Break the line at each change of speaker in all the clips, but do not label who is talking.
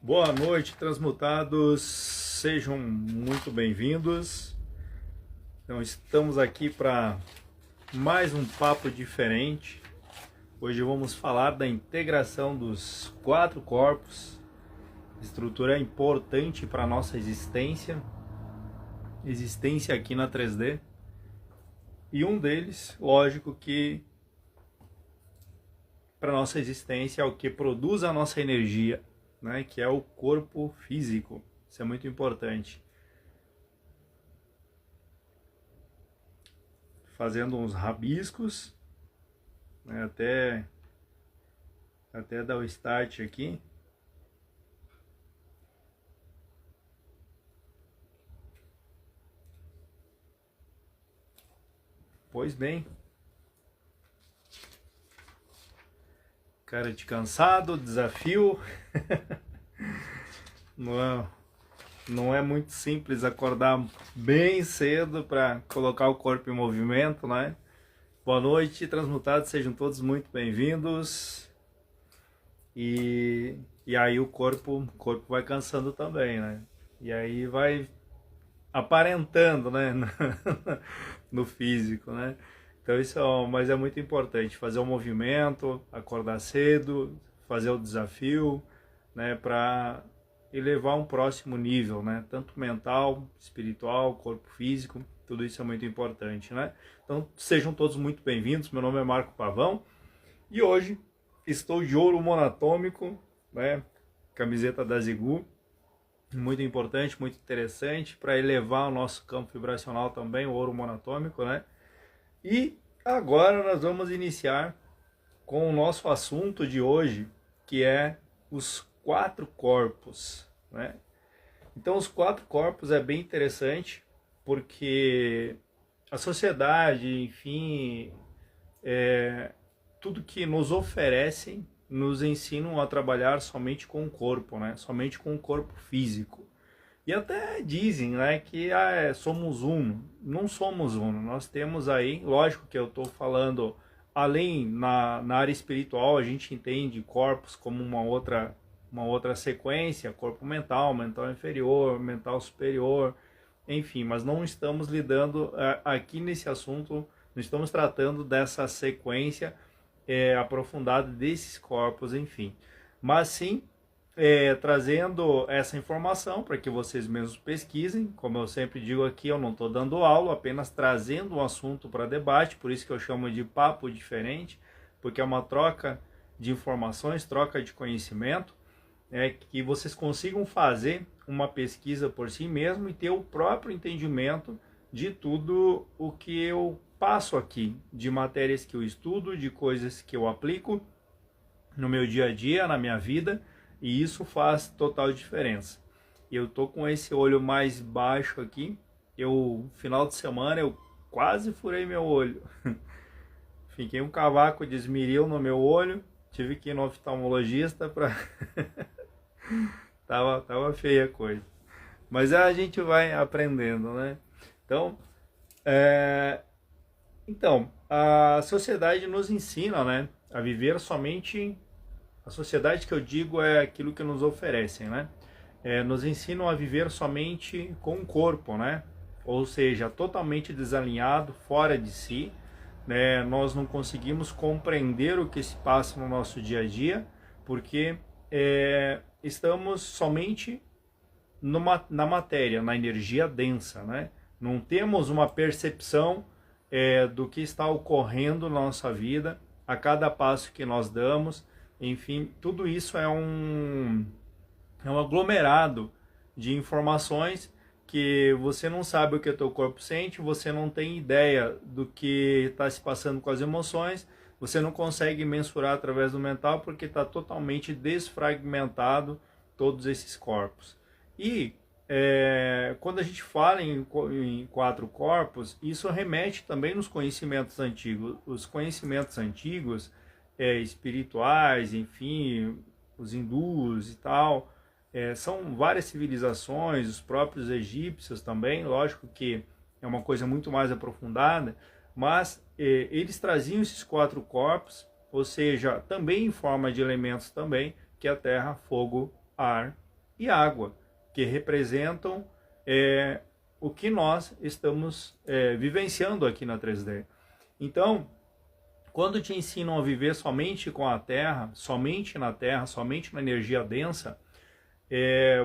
Boa noite, transmutados, sejam muito bem-vindos. Então, estamos aqui para mais um papo diferente. Hoje vamos falar da integração dos 4 corpos, estrutura importante para a nossa existência aqui na 3D. E um deles, lógico que para nossa existência é o que produz a nossa energia, né, que é o corpo físico. Isso é muito importante. Fazendo uns rabiscos, né, até dar o start aqui. Pois bem, cara de cansado, desafio. Não é muito simples acordar bem cedo para colocar o corpo em movimento, né? Boa noite, transmutados, sejam todos muito bem-vindos. E aí o corpo vai cansando também, né? E aí vai aparentando, né? No físico, né? Então mas é muito importante fazer o movimento, acordar cedo, fazer o desafio, né? Para elevar um próximo nível, né? Tanto mental, espiritual, corpo físico, tudo isso é muito importante, né? Então sejam todos muito bem-vindos. Meu nome é Marco Pavão e hoje estou de ouro monatômico, né? Camiseta da Zigu, muito importante, muito interessante para elevar o nosso campo vibracional também, o ouro monatômico, né? E agora nós vamos iniciar com o nosso assunto de hoje, que é os 4 corpos, né? Então os 4 corpos é bem interessante, porque a sociedade, enfim, tudo que nos oferecem, nos ensinam a trabalhar somente com o corpo, né? Somente com o corpo físico. E até dizem, né, que somos uno. Não somos uno. Nós temos aí, lógico que eu estou falando, além na área espiritual, a gente entende corpos como uma outra sequência, corpo mental, mental inferior, mental superior, enfim, mas não estamos lidando aqui nesse assunto, não estamos tratando dessa sequência aprofundada desses corpos, enfim. Mas sim, trazendo essa informação para que vocês mesmos pesquisem. Como eu sempre digo aqui, eu não estou dando aula, apenas trazendo um assunto para debate, por isso que eu chamo de papo diferente, porque é uma troca de informações, troca de conhecimento, que vocês consigam fazer uma pesquisa por si mesmo e ter o próprio entendimento de tudo o que eu passo aqui, de matérias que eu estudo, de coisas que eu aplico no meu dia a dia, na minha vida, e isso faz total diferença. Eu tô com esse olho mais baixo aqui, final de semana eu quase furei meu olho. Fiquei um cavaco de esmeril no meu olho, tive que ir no oftalmologista para tava feia a coisa. Mas a gente vai aprendendo, né? Então, a sociedade nos ensina, né, a viver somente. A sociedade que eu digo é aquilo que nos oferecem, né? Nos ensinam a viver somente com o corpo, né? Ou seja, totalmente desalinhado, fora de si, né? Nós não conseguimos compreender o que se passa no nosso dia a dia, porque estamos somente na matéria, na energia densa, né? Não temos uma percepção do que está ocorrendo na nossa vida, a cada passo que nós damos. Enfim, tudo isso é um aglomerado de informações que você não sabe o que o teu corpo sente, você não tem ideia do que está se passando com as emoções, você não consegue mensurar através do mental porque está totalmente desfragmentado todos esses corpos. E quando a gente fala em 4 corpos, isso remete também nos conhecimentos antigos. Os conhecimentos antigos espirituais, enfim, os hindus e tal, são várias civilizações, os próprios egípcios também, lógico que é uma coisa muito mais aprofundada, mas eles traziam esses 4 corpos, ou seja, também em forma de elementos também, que é a terra, fogo, ar e água, que representam o que nós estamos vivenciando aqui na 3D. Então, quando te ensinam a viver somente com a Terra, somente na Terra, somente na energia densa,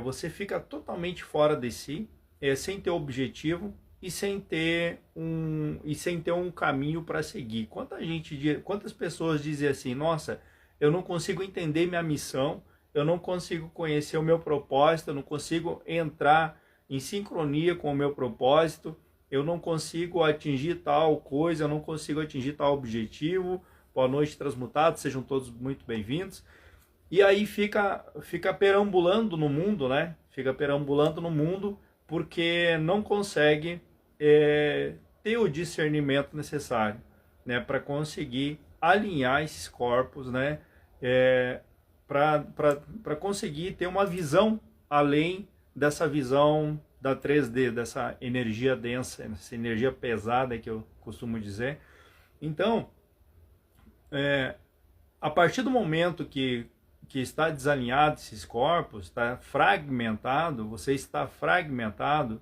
você fica totalmente fora de si, sem ter objetivo e sem ter um caminho para seguir. Quantas pessoas dizem assim, nossa, eu não consigo entender minha missão, eu não consigo conhecer o meu propósito, eu não consigo entrar em sincronia com o meu propósito, eu não consigo atingir tal coisa, eu não consigo atingir tal objetivo. Boa noite, transmutados, sejam todos muito bem-vindos. E aí fica perambulando no mundo, né? Fica perambulando no mundo porque não consegue ter o discernimento necessário, né? Para conseguir alinhar esses corpos, né? Para conseguir ter uma visão além dessa visão da 3D, dessa energia densa, essa energia pesada que eu costumo dizer. Então, a partir do momento que está desalinhado esses corpos, está fragmentado, você está fragmentado,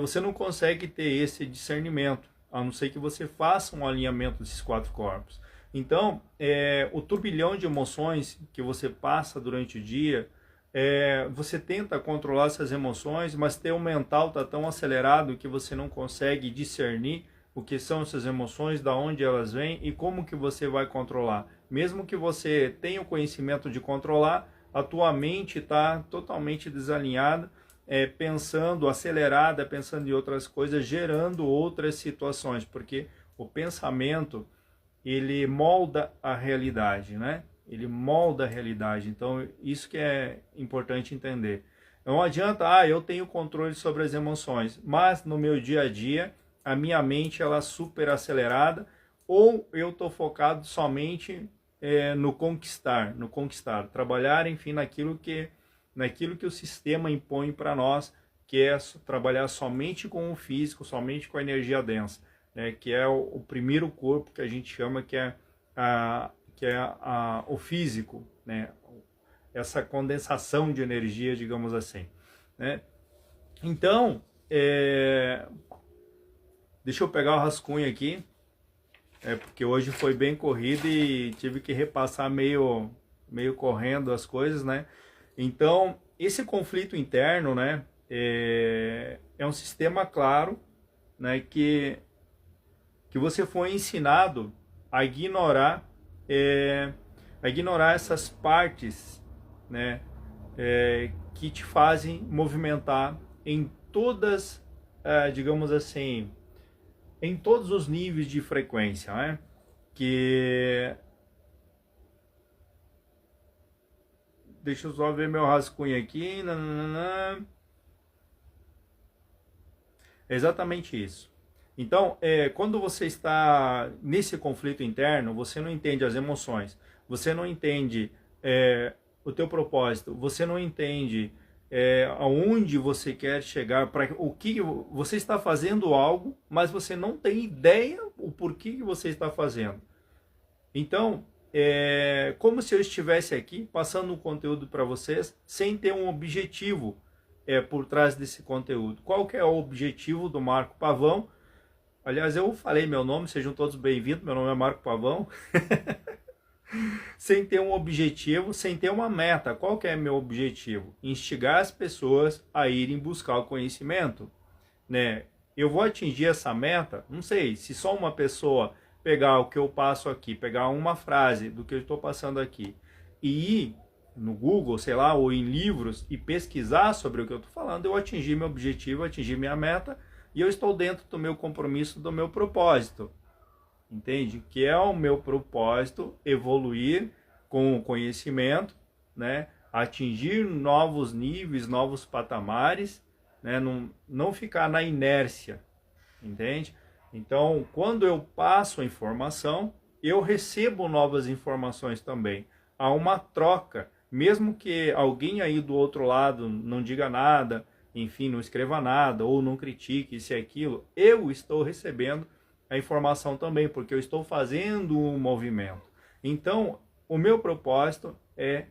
você não consegue ter esse discernimento, a não ser que você faça um alinhamento desses 4 corpos. Então, o turbilhão de emoções que você passa durante o dia, você tenta controlar essas emoções, mas teu mental está tão acelerado que você não consegue discernir o que são essas emoções, da onde elas vêm e como que você vai controlar. Mesmo que você tenha o conhecimento de controlar, a tua mente está totalmente desalinhada, pensando, acelerada, pensando em outras coisas, gerando outras situações, porque o pensamento, ele molda a realidade, né? Ele molda a realidade, então isso que é importante entender. Não adianta, eu tenho controle sobre as emoções, mas no meu dia a dia, a minha mente ela é super acelerada, ou eu estou focado somente no conquistar, trabalhar, enfim, naquilo que o sistema impõe para nós, que é trabalhar somente com o físico, somente com a energia densa, né, que é o primeiro corpo que a gente chama que é o físico, né, essa condensação de energia, digamos assim, né? Então, deixa eu pegar o rascunho aqui, porque hoje foi bem corrido e tive que repassar meio correndo as coisas, né? Então, esse conflito interno, né, é um sistema claro, né, que você foi ensinado a ignorar essas partes, né, que te fazem movimentar em todas, digamos assim, em todos os níveis de frequência, né? Deixa eu só ver meu rascunho aqui. É exatamente isso. Então, quando você está nesse conflito interno, você não entende as emoções, você não entende o teu propósito, você não entende aonde você quer chegar, para o que você está fazendo algo, mas você não tem ideia o porquê que você está fazendo. Então, como se eu estivesse aqui passando um conteúdo para vocês sem ter um objetivo por trás desse conteúdo. Qual que é o objetivo do Marco Pavão? Aliás, eu falei meu nome, sejam todos bem-vindos, meu nome é Marco Pavão. Sem ter um objetivo, sem ter uma meta. Qual que é meu objetivo? Instigar as pessoas a irem buscar o conhecimento, né? Eu vou atingir essa meta? Não sei, se só uma pessoa pegar o que eu passo aqui, pegar uma frase do que eu estou passando aqui e ir no Google, sei lá, ou em livros e pesquisar sobre o que eu estou falando, eu atingi meu objetivo, atingi minha meta e eu estou dentro do meu compromisso, do meu propósito. Entende? Que é o meu propósito evoluir com o conhecimento, né? Atingir novos níveis, novos patamares, né? Não ficar na inércia, entende? Então, quando eu passo a informação, eu recebo novas informações também. Há uma troca, mesmo que alguém aí do outro lado não diga nada, enfim, não escreva nada, ou não critique isso e aquilo, eu estou recebendo a informação também, porque eu estou fazendo um movimento. Então, o meu propósito é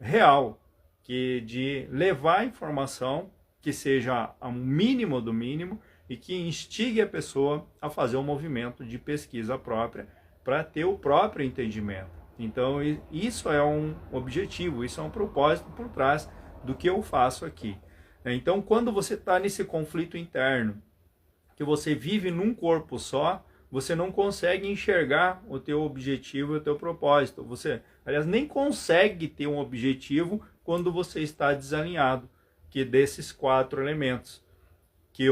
real, de levar informação que seja o mínimo do mínimo e que instigue a pessoa a fazer um movimento de pesquisa própria para ter o próprio entendimento. Então, isso é um objetivo, isso é um propósito por trás do que eu faço aqui. Então, quando você está nesse conflito interno, que você vive num corpo só, você não consegue enxergar o teu objetivo e o teu propósito. Você, aliás, nem consegue ter um objetivo quando você está desalinhado, que desses 4 elementos.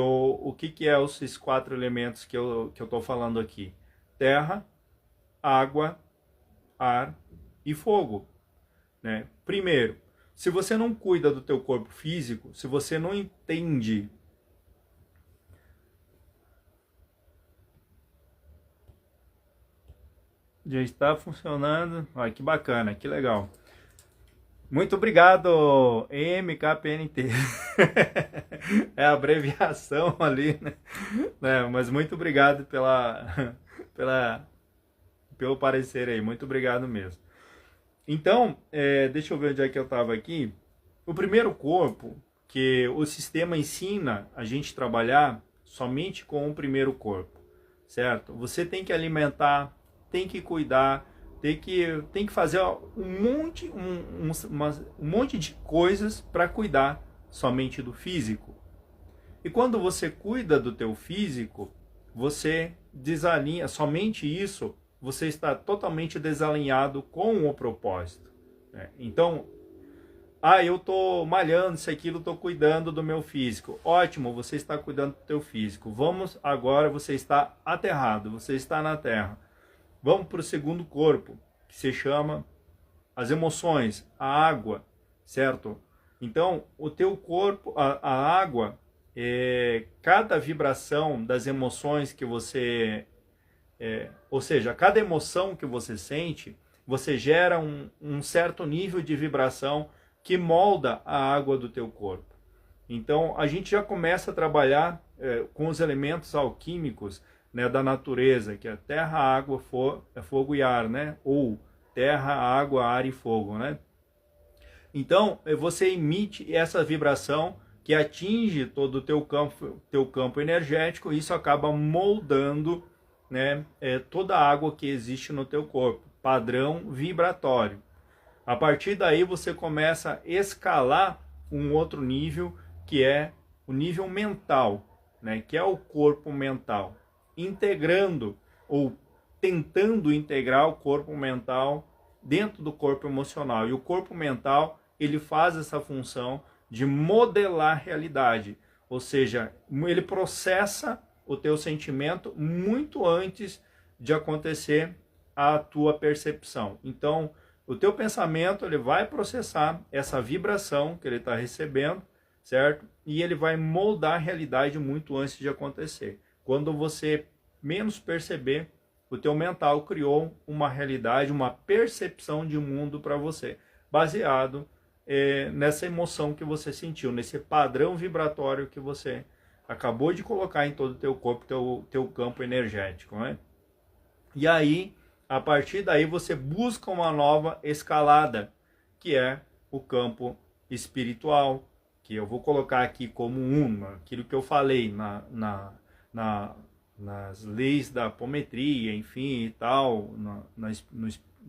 O que é esses 4 elementos que eu estou falando aqui? Terra, água, ar e fogo. Né? Primeiro, se você não cuida do teu corpo físico, se você não entende já está funcionando, olha que bacana, que legal. Muito obrigado, MKPNT. É a abreviação ali, né? Mas muito obrigado pelo parecer aí, muito obrigado mesmo. Então, deixa eu ver onde é que eu estava aqui. O primeiro corpo, que o sistema ensina a gente trabalhar somente com o primeiro corpo, certo? Você tem que alimentar, tem que cuidar, tem que fazer um monte de coisas para cuidar somente do físico. E quando você cuida do teu físico, você desalinha, somente isso, você está totalmente desalinhado com o propósito. Né? Então, eu estou malhando isso, aquilo, estou cuidando do meu físico. Ótimo, você está cuidando do teu físico. Vamos agora, você está aterrado, você está na terra. Vamos para o segundo corpo, que se chama as emoções, a água, certo? Então, o teu corpo, a água, cada vibração das emoções que você... ou seja, cada emoção que você sente, você gera um certo nível de vibração que molda a água do teu corpo. Então, a gente já começa a trabalhar com os elementos alquímicos, né, da natureza, que é terra, água, fogo e ar, né? Ou terra, água, ar e fogo, né? Então, você emite essa vibração que atinge todo o teu campo energético, e isso acaba moldando, né, toda a água que existe no teu corpo, padrão vibratório. A partir daí você começa a escalar um outro nível, que é o nível mental, né, que é o corpo mental, integrando ou tentando integrar o corpo mental dentro do corpo emocional. E o corpo mental, ele faz essa função de modelar a realidade, ou seja, ele processa o teu sentimento muito antes de acontecer a tua percepção. Então, o teu pensamento, ele vai processar essa vibração que ele está recebendo, certo? E ele vai moldar a realidade muito antes de acontecer. Quando você menos perceber, o teu mental criou uma realidade, uma percepção de mundo para você, baseado nessa emoção que você sentiu, nesse padrão vibratório que você acabou de colocar em todo o teu corpo, teu campo energético, né? E aí, a partir daí, você busca uma nova escalada, que é o campo espiritual, que eu vou colocar aqui como aquilo que eu falei nas leis da apometria, enfim, e tal, no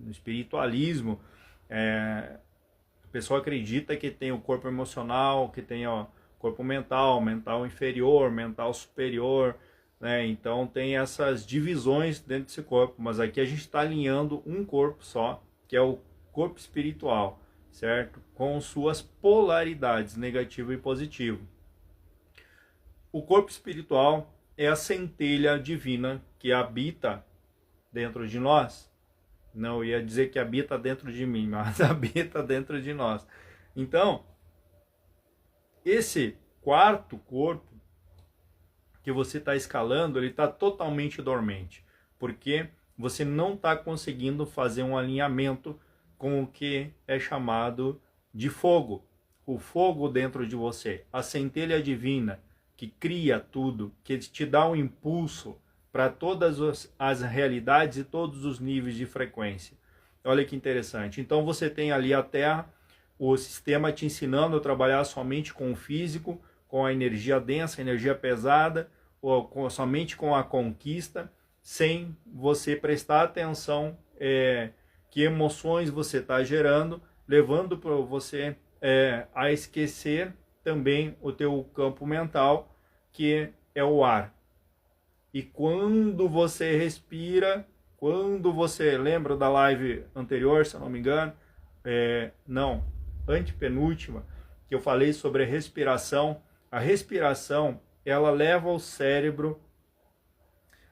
espiritualismo. A pessoa acredita que tem o corpo emocional, que tem o corpo mental, mental inferior, mental superior, né? Então tem essas divisões dentro desse corpo, mas aqui a gente está alinhando um corpo só, que é o corpo espiritual, certo? Com suas polaridades, negativo e positivo. O corpo espiritual é a centelha divina que habita dentro de nós. Não, eu ia dizer que habita dentro de mim, mas habita dentro de nós. Então, esse quarto corpo que você está escalando, ele está totalmente dormente, porque você não está conseguindo fazer um alinhamento com o que é chamado de fogo. O fogo dentro de você, a centelha divina que cria tudo, que te dá um impulso para todas as realidades e todos os níveis de frequência. Olha que interessante. Então você tem ali a Terra o sistema te ensinando a trabalhar somente com o físico, com a energia densa, a energia pesada, ou somente com a conquista, sem você prestar atenção que emoções você está gerando, levando para você a esquecer também o teu campo mental, que é o ar. E quando você respira, quando você lembra da live anterior, se eu não me engano, antepenúltima, que eu falei sobre a respiração ela leva o cérebro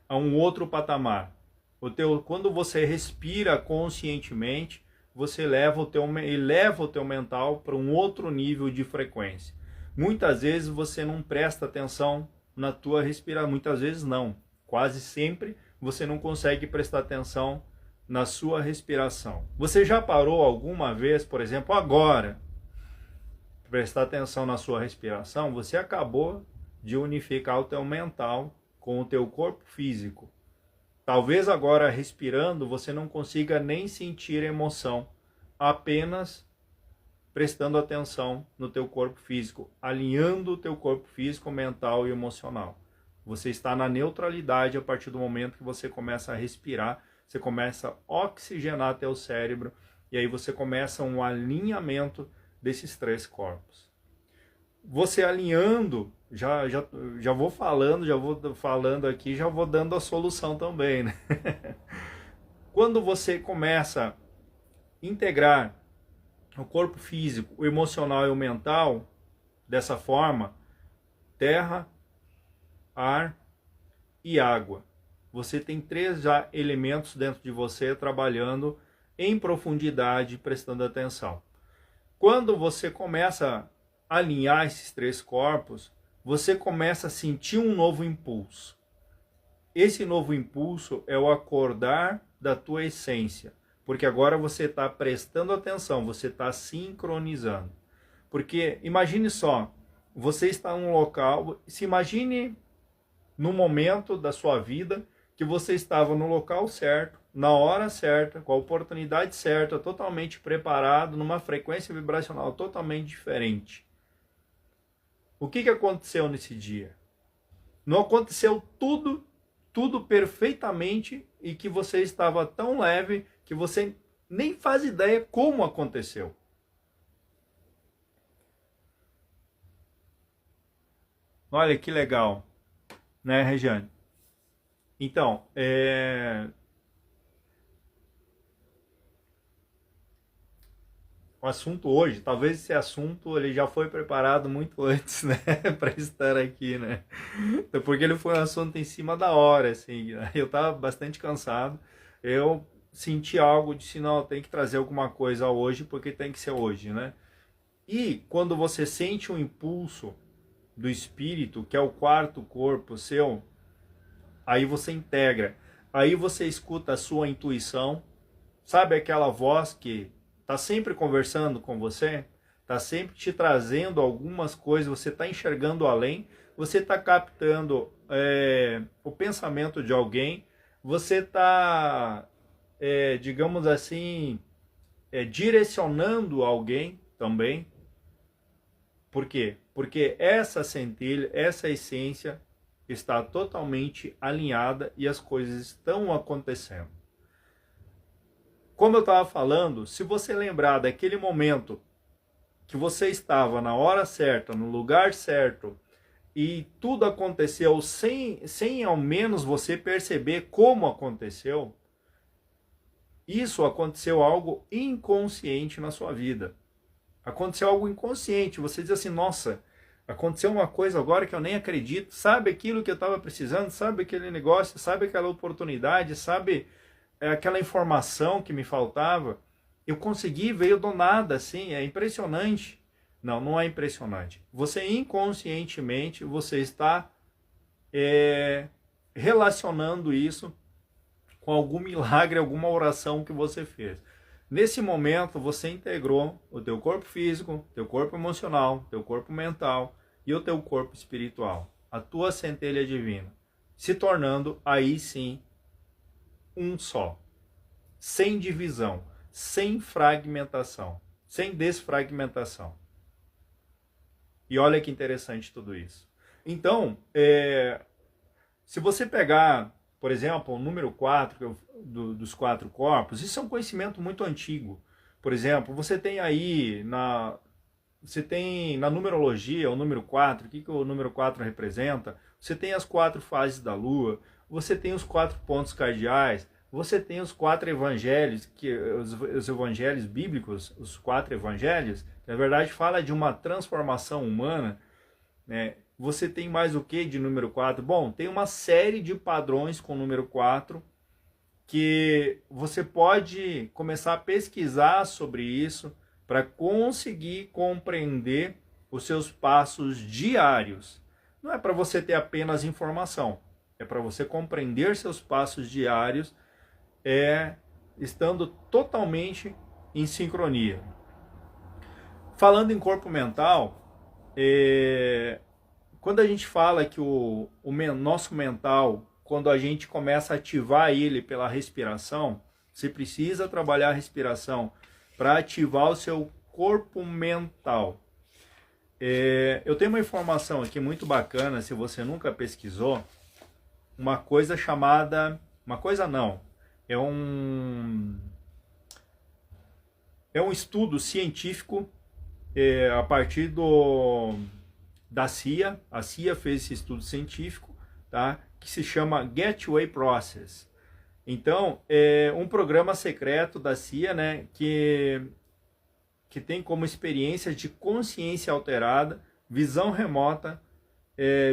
a um outro patamar. Quando você respira conscientemente, você eleva o teu mental para um outro nível de frequência. Muitas vezes você não presta atenção na tua respiração, muitas vezes não, quase sempre você não consegue prestar atenção na sua respiração. Você já parou alguma vez, por exemplo, agora, prestar atenção na sua respiração? Você acabou de unificar o teu mental com o teu corpo físico. Talvez agora, respirando, você não consiga nem sentir emoção, apenas prestando atenção no teu corpo físico, alinhando o teu corpo físico, mental e emocional. Você está na neutralidade a partir do momento que você começa a respirar, você começa a oxigenar teu cérebro, e aí você começa um alinhamento desses três corpos. Você alinhando, já vou falando aqui, já vou dando a solução também, né? Quando você começa a integrar o corpo físico, o emocional e o mental dessa forma, terra, ar e água. Você tem três já elementos dentro de você trabalhando em profundidade, prestando atenção. Quando você começa a alinhar esses três corpos, você começa a sentir um novo impulso. Esse novo impulso é o acordar da tua essência, porque agora você está prestando atenção, você está sincronizando. Porque imagine só, você está num local, se imagine no momento da sua vida que você estava no local certo, na hora certa, com a oportunidade certa, totalmente preparado, numa frequência vibracional totalmente diferente. O que aconteceu nesse dia? Não aconteceu tudo perfeitamente, e que você estava tão leve que você nem faz ideia como aconteceu. Olha que legal, né, Regiane? Então, o assunto hoje, talvez esse assunto ele já foi preparado muito antes, né, para estar aqui, né? Porque ele foi um assunto em cima da hora, assim. Eu estava bastante cansado. Eu senti algo, disse, não, tem que trazer alguma coisa hoje, porque tem que ser hoje, né? E quando você sente um impulso do espírito, que é o quarto corpo seu, aí você integra. Aí você escuta a sua intuição, sabe aquela voz que está sempre conversando com você, está sempre te trazendo algumas coisas, você está enxergando além, você está captando o pensamento de alguém, você está, digamos assim, direcionando alguém também. Por quê? Porque essa centelha, essa essência está totalmente alinhada e as coisas estão acontecendo. Como eu estava falando, se você lembrar daquele momento que você estava na hora certa, no lugar certo, e tudo aconteceu sem ao menos você perceber como aconteceu, isso aconteceu algo inconsciente na sua vida. Aconteceu algo inconsciente, você diz assim, nossa, aconteceu uma coisa agora que eu nem acredito, sabe aquilo que eu estava precisando, sabe aquele negócio, sabe aquela oportunidade, sabe aquela informação que me faltava, eu consegui, veio do nada, assim, é impressionante. Não, não é impressionante. Você inconscientemente, você está relacionando isso com algum milagre, alguma oração que você fez. Nesse momento, você integrou o teu corpo físico, teu corpo emocional, teu corpo mental e o teu corpo espiritual, a tua centelha divina, se tornando aí sim um só, sem divisão, sem fragmentação, sem desfragmentação. E olha que interessante tudo isso. Então, se você pegar, por exemplo, o número 4 dos 4 corpos, isso é um conhecimento muito antigo. Por exemplo, você tem aí na numerologia o número 4, o que o número 4 representa? Você tem as 4 fases da Lua, você tem os 4 pontos cardeais, você tem os 4 evangelhos, os evangelhos bíblicos, os 4 evangelhos, que na verdade fala de uma transformação humana, né? Você tem mais o que de número 4? Bom, tem uma série de padrões com o número 4 que você pode começar a pesquisar sobre isso para conseguir compreender os seus passos diários. Não é para você ter apenas informação, é para você compreender seus passos diários, estando totalmente em sincronia. Falando em corpo mental, quando a gente fala que o nosso mental, quando a gente começa a ativar ele pela respiração, você precisa trabalhar a respiração para ativar o seu corpo mental. Eu tenho uma informação aqui muito bacana, se você nunca pesquisou, uma coisa chamada... Uma coisa não, é um estudo científico a partir da CIA. A CIA fez esse estudo científico, tá? Que se chama Gateway Process. Então, é um programa secreto da CIA, né, que tem como experiência de consciência alterada, visão remota,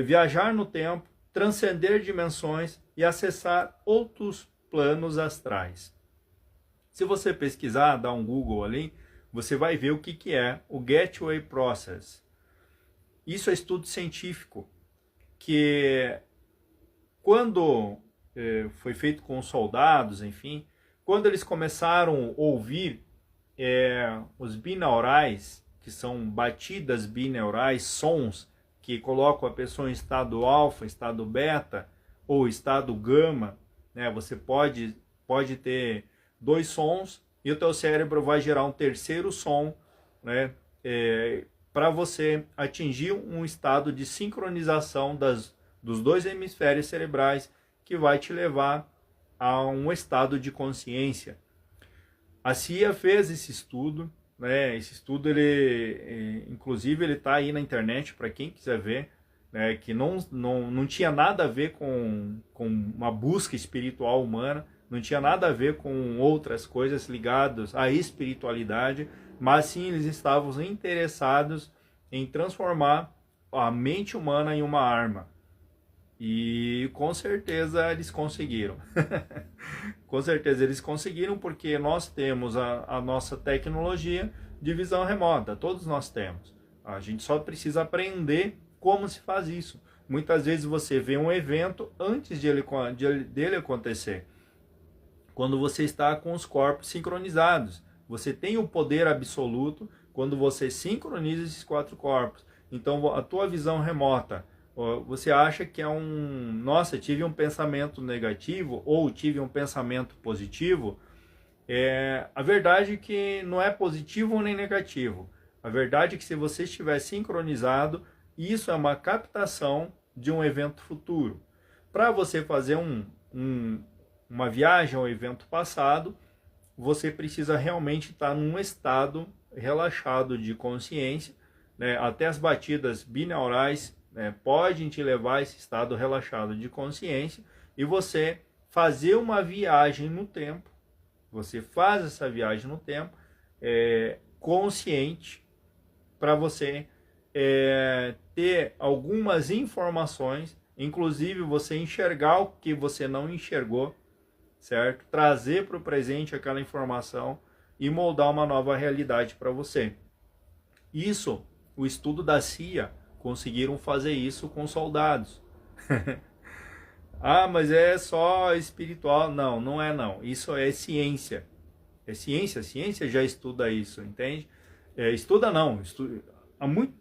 viajar no tempo, transcender dimensões e acessar outros planos astrais. Se você pesquisar, dar um Google ali, você vai ver o que é o Gateway Process. Isso é estudo científico, que quando foi feito com os soldados, enfim, quando eles começaram a ouvir os binaurais, que são batidas binaurais, sons que colocam a pessoa em estado alfa, estado beta ou estado gama, né? Você pode ter 2 sons e o teu cérebro vai gerar um terceiro som, né? Para você atingir um estado de sincronização dos 2 hemisférios cerebrais, que vai te levar a um estado de consciência. A CIA fez esse estudo, né? Esse estudo, inclusive, ele está aí na internet para quem quiser ver, né? Que não tinha nada a ver com uma busca espiritual humana, não tinha nada a ver com outras coisas ligadas à espiritualidade, mas sim eles estavam interessados em transformar a mente humana em uma arma. E com certeza eles conseguiram. Com certeza eles conseguiram, porque nós temos a nossa tecnologia de visão remota, todos nós temos. A gente só precisa aprender como se faz isso. Muitas vezes você vê um evento antes dele acontecer. Quando você está com os corpos sincronizados, você tem o poder absoluto quando você sincroniza esses 4 corpos. Então a tua visão remota, você acha que nossa, tive um pensamento negativo ou tive um pensamento positivo, a verdade é que não é positivo nem negativo. A verdade é que se você estiver sincronizado, isso é uma captação de um evento futuro. Para você fazer uma viagem ao evento passado, você precisa realmente estar num estado relaxado de consciência, né? Até as batidas binaurais podem te levar a esse estado relaxado de consciência e você fazer uma viagem no tempo. Você faz essa viagem no tempo consciente para você ter algumas informações, inclusive você enxergar o que você não enxergou, certo? Trazer para o presente aquela informação e moldar uma nova realidade para você. Isso, o estudo da CIA, conseguiram fazer isso com soldados. Ah, mas é só espiritual. Não, não é não. Isso é ciência. É ciência, a ciência já estuda isso, entende? Estuda não, há muito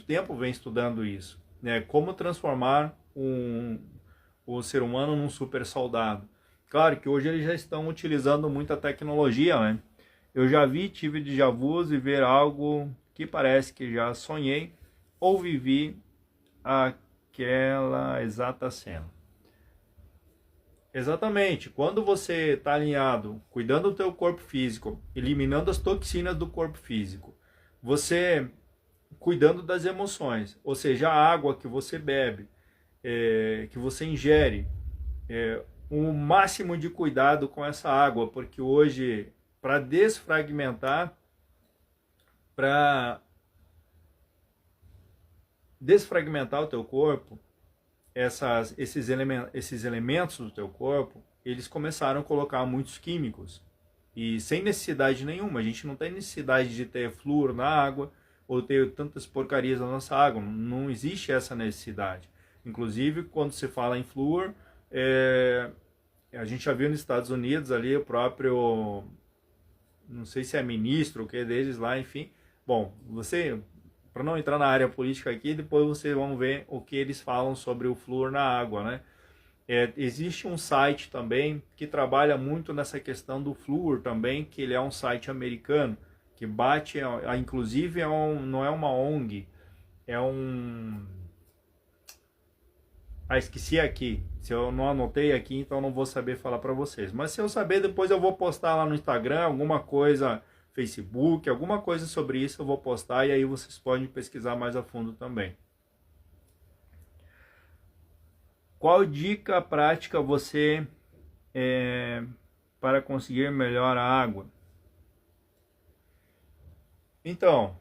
tempo vem estudando isso, né? Como transformar o ser humano num super soldado. Claro que hoje eles já estão utilizando muita tecnologia, né? Eu já vi, tive déjà vus e ver algo que parece que já sonhei ou vivi aquela exata cena. Exatamente, quando você está alinhado, cuidando do teu corpo físico, eliminando as toxinas do corpo físico, você cuidando das emoções, ou seja, a água que você bebe, que você ingere, o máximo de cuidado com essa água, porque hoje, para desfragmentar o teu corpo, esses elementos do teu corpo, eles começaram a colocar muitos químicos e sem necessidade nenhuma. A gente não tem necessidade de ter flúor na água ou ter tantas porcarias na nossa água. Não existe essa necessidade. Inclusive, quando se fala em flúor, a gente já viu nos Estados Unidos ali o próprio, não sei se é ministro ou o que deles lá, enfim. Bom, para não entrar na área política aqui, depois vocês vão ver o que eles falam sobre o flúor na água, né? Existe um site também que trabalha muito nessa questão do flúor também, que ele é um site americano, que bate, inclusive não é uma ONG, é um... esqueci aqui, se eu não anotei aqui, então não vou saber falar para vocês. Mas se eu saber, depois eu vou postar lá no Instagram, alguma coisa... Facebook, alguma coisa sobre isso eu vou postar e aí vocês podem pesquisar mais a fundo também. Qual dica prática você para conseguir melhor a água? Então,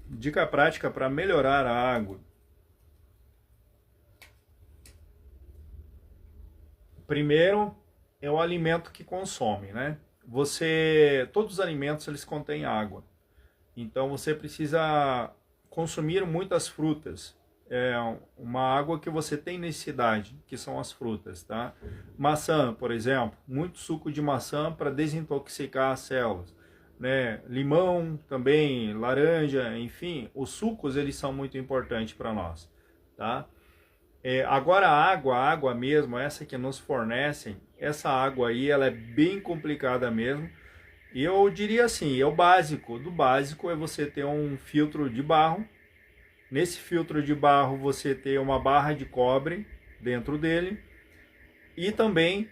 dica prática para melhorar a água. Primeiro, é o alimento que consome, né? Todos os alimentos eles contêm água. Então você precisa consumir muitas frutas. É uma água que você tem necessidade, que são as frutas, tá? Maçã, por exemplo, muito suco de maçã para desintoxicar as células, né? Limão também, laranja, enfim, os sucos eles são muito importantes para nós, tá? Agora a água mesmo, essa que nos fornecem, essa água aí, ela é bem complicada mesmo. E eu diria assim, o básico do básico é você ter um filtro de barro. Nesse filtro de barro você ter uma barra de cobre dentro dele. E também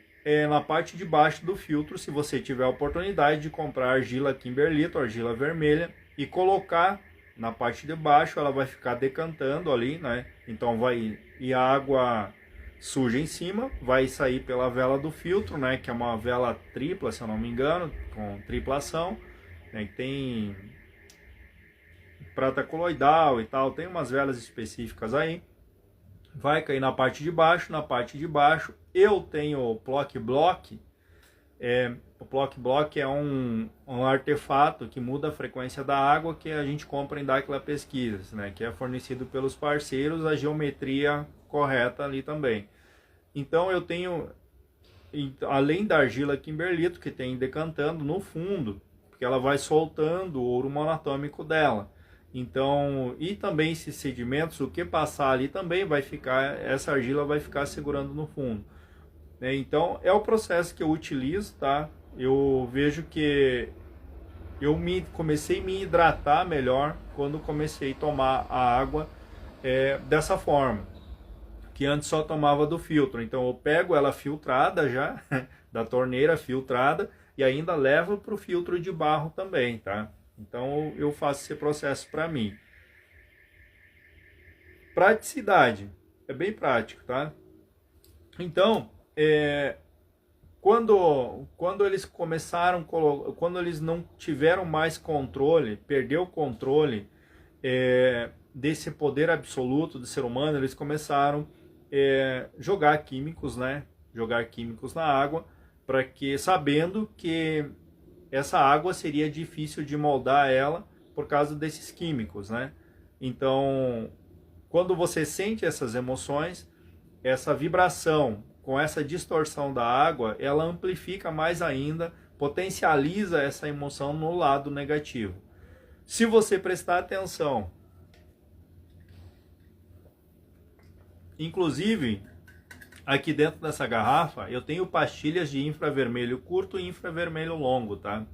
na parte de baixo do filtro, se você tiver a oportunidade de comprar argila Kimberlito, argila vermelha, e colocar na parte de baixo, ela vai ficar decantando ali, né? Então vai ir a água suja em cima, vai sair pela vela do filtro, né, que é uma vela tripla, se eu não me engano, com triplação, né, que tem prata coloidal e tal, tem umas velas específicas aí. Vai cair na parte de baixo eu tenho o Plock Block. O Plock Block é um artefato que muda a frequência da água que a gente compra em Daquila Pesquisas, né, que é fornecido pelos parceiros, a geometria correta ali também. Então eu tenho, além da argila Kimberlito, que tem decantando no fundo, porque ela vai soltando o ouro monatômico dela. Então, e também esses sedimentos, o que passar ali também vai ficar, essa argila vai ficar segurando no fundo. Então é o processo que eu utilizo, tá? Eu vejo que comecei a me hidratar melhor quando comecei a tomar a água dessa forma, que antes só tomava do filtro. Então eu pego ela filtrada já, da torneira filtrada, e ainda levo para o filtro de barro também, tá? Então eu faço esse processo para mim. Praticidade, é bem prático, tá? Então, quando eles começaram, quando eles não tiveram mais controle, perdeu o controle desse poder absoluto do ser humano, eles começaram jogar químicos, né? Jogar químicos na água, para que, sabendo que essa água seria difícil de moldar ela por causa desses químicos, né? Então, quando você sente essas emoções, essa vibração com essa distorção da água, ela amplifica mais ainda, potencializa essa emoção no lado negativo. Se você prestar atenção, inclusive, aqui dentro dessa garrafa eu tenho pastilhas de infravermelho curto e infravermelho longo, tá?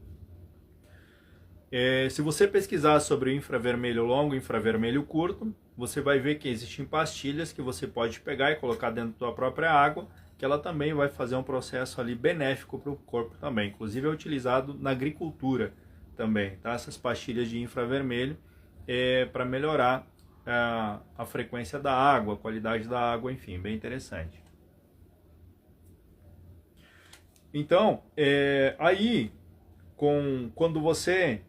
Se você pesquisar sobre o infravermelho longo e infravermelho curto, você vai ver que existem pastilhas que você pode pegar e colocar dentro da própria água, que ela também vai fazer um processo ali benéfico para o corpo também. Inclusive é utilizado na agricultura também, tá? Essas pastilhas de infravermelho para melhorar a frequência da água, a qualidade da água, enfim, bem interessante. Então, aí, quando você...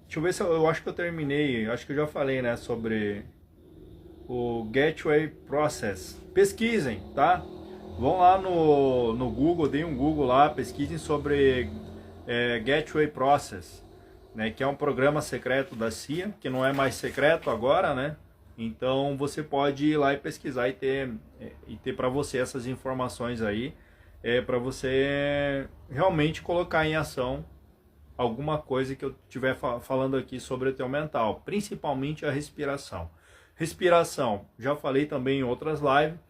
Deixa eu ver se eu acho que eu terminei, acho que eu já falei, né, sobre o Gateway Process. Pesquisem, tá? Vão lá no Google, deem um Google lá, pesquisem sobre Gateway Process, né, que é um programa secreto da CIA, que não é mais secreto agora, né? Então você pode ir lá e pesquisar e ter para você essas informações aí, para você realmente colocar em ação alguma coisa que eu estiver falando aqui sobre o teu mental, principalmente a respiração. Respiração, já falei também em outras lives,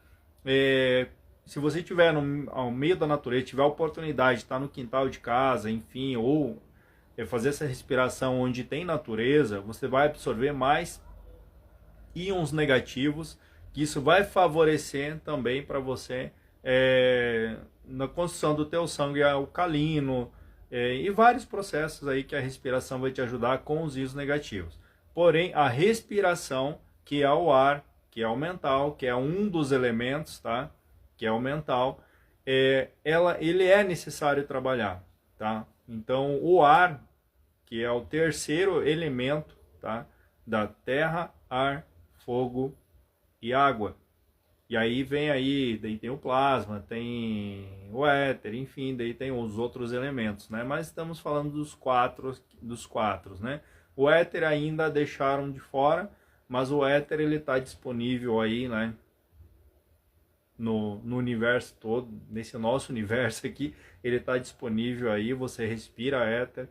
se você estiver ao meio da natureza, tiver a oportunidade de estar no quintal de casa, enfim, ou fazer essa respiração onde tem natureza, você vai absorver mais íons negativos, que isso vai favorecer também para você na construção do teu sangue alcalino, e vários processos aí que a respiração vai te ajudar com os íons negativos. Porém, a respiração, que é o ar, que é o mental, que é um dos elementos, tá? Que é o mental, ele é necessário trabalhar, tá? Então, o ar, que é o terceiro elemento, tá? Da terra, ar, fogo e água. E aí daí tem o plasma, tem o éter, enfim, daí tem os outros elementos, né? Mas estamos falando dos quatro, né? O éter ainda deixaram de fora, mas o éter ele está disponível aí, né? No universo todo, nesse nosso universo aqui, ele está disponível aí, você respira éter,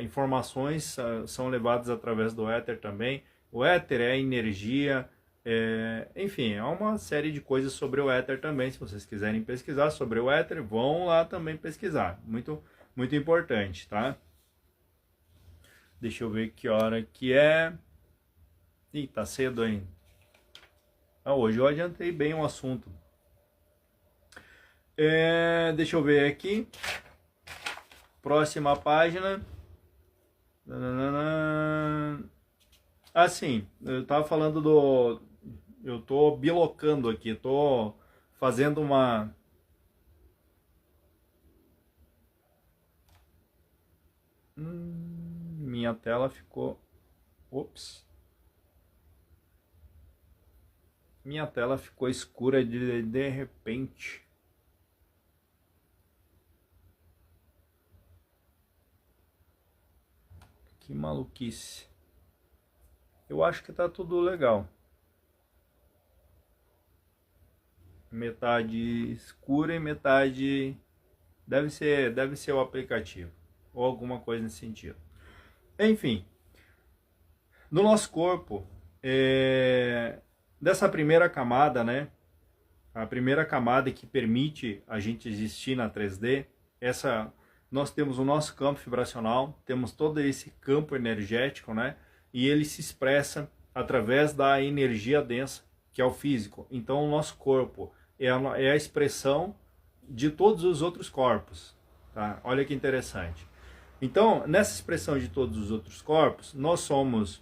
informações são levadas através do éter também. O éter é energia. Enfim, há uma série de coisas sobre o éter também. Se vocês quiserem pesquisar sobre o éter, vão lá também pesquisar. Muito, muito importante, tá? Deixa eu ver que hora que é. Ih, tá cedo ainda. Hoje eu adiantei bem o assunto. Deixa eu ver aqui. Próxima página. Assim, eu tava falando eu tô bilocando aqui, tô fazendo uma... minha tela ficou... Ops. Minha tela ficou escura de repente. Que maluquice. Eu acho que tá tudo legal. Metade escura e metade... Deve ser o aplicativo. Ou alguma coisa nesse sentido. Enfim. No nosso corpo, dessa primeira camada, né? A primeira camada que permite a gente existir na 3D, nós temos o nosso campo vibracional, temos todo esse campo energético, né? E ele se expressa através da energia densa, que é o físico. Então, o nosso corpo é a expressão de todos os outros corpos, tá? Olha que interessante. Então, nessa expressão de todos os outros corpos, nós somos...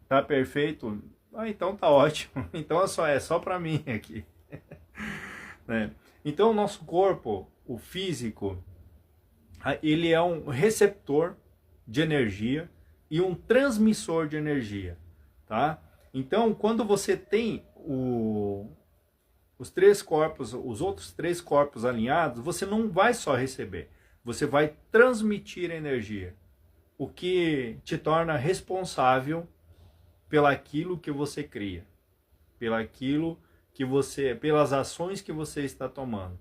Tá perfeito? Então tá ótimo. Então é só para mim aqui. Né? Então, o nosso corpo, o físico, ele é um receptor de energia e um transmissor de energia, tá? Então, quando você tem os três corpos, os outros três corpos alinhados, você não vai só receber, você vai transmitir energia, o que te torna responsável pelaquilo que você cria, pelas ações que você está tomando.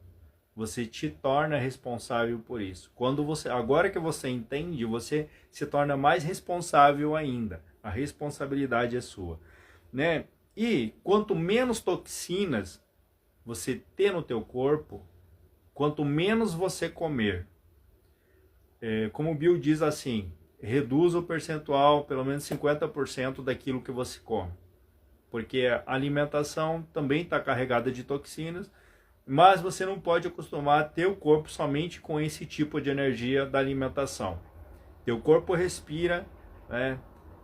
Você te torna responsável por isso. Agora que você entende, você se torna mais responsável ainda. A responsabilidade é sua, né? E quanto menos toxinas você ter no teu corpo, quanto menos você comer, como o Bill diz assim, reduz o percentual, pelo menos 50% daquilo que você come. Porque a alimentação também está carregada de toxinas, mas você não pode acostumar a ter o corpo somente com esse tipo de energia da alimentação. Teu corpo respira, né?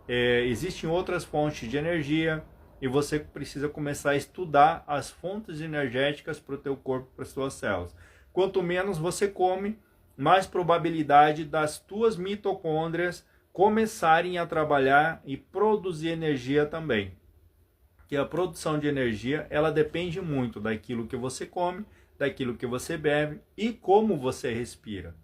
Existem outras fontes de energia e você precisa começar a estudar as fontes energéticas para o teu corpo, para as tuas células. Quanto menos você come, mais probabilidade das tuas mitocôndrias começarem a trabalhar e produzir energia também. Que a produção de energia, ela depende muito daquilo que você come, daquilo que você bebe e como você respira,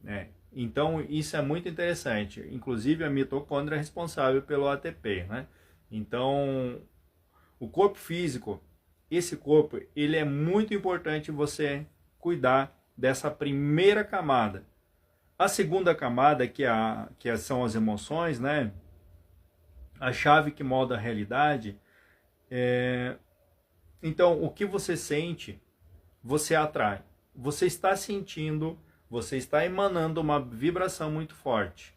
né? Então isso é muito interessante. Inclusive a mitocôndria é responsável pelo ATP, né? Então o corpo físico, esse corpo, ele é muito importante você cuidar dessa primeira camada. A segunda camada, que são as emoções, né? A chave que molda a realidade. Então, o que você sente, você atrai. Você está sentindo, você está emanando uma vibração muito forte.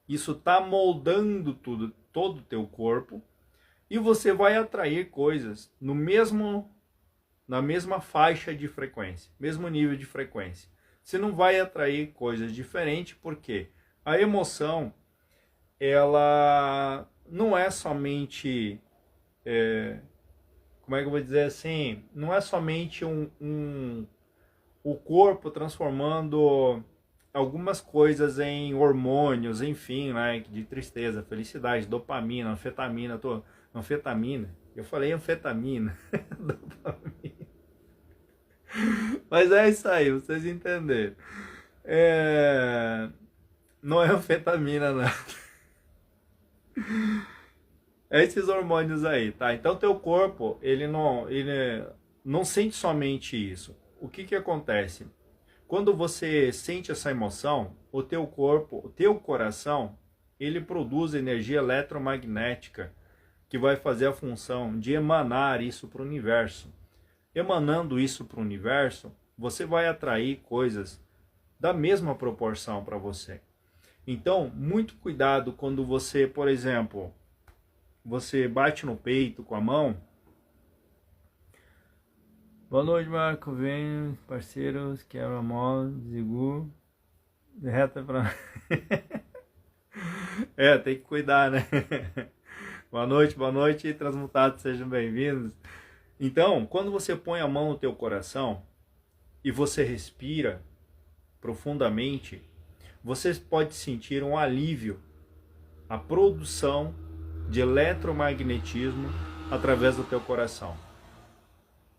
Isso está moldando todo o teu corpo, e você vai atrair coisas na mesma faixa de frequência, mesmo nível de frequência. Você não vai atrair coisas diferentes, porque a emoção, ela não é somente, como é que eu vou dizer assim, não é somente o corpo transformando algumas coisas em hormônios, enfim, né, de tristeza, felicidade, dopamina, anfetamina, eu falei anfetamina, dopamina. Mas é isso aí, vocês entenderam. Não é anfetamina, não. É esses hormônios aí, tá? Então teu corpo, ele não sente somente isso. O que acontece? Quando você sente essa emoção, o teu corpo, o teu coração, ele produz energia eletromagnética que vai fazer a função de emanar isso para o universo. Emanando isso para o universo, você vai atrair coisas da mesma proporção para você. Então, muito cuidado quando você, por exemplo, você bate no peito com a mão. Boa noite, Marco. Vem, parceiros, quebra mola, Zigu, reta pra... tem que cuidar, né? Boa noite, transmutados, sejam bem-vindos. Então, quando você põe a mão no teu coração e você respira profundamente, você pode sentir um alívio, a produção de eletromagnetismo através do teu coração.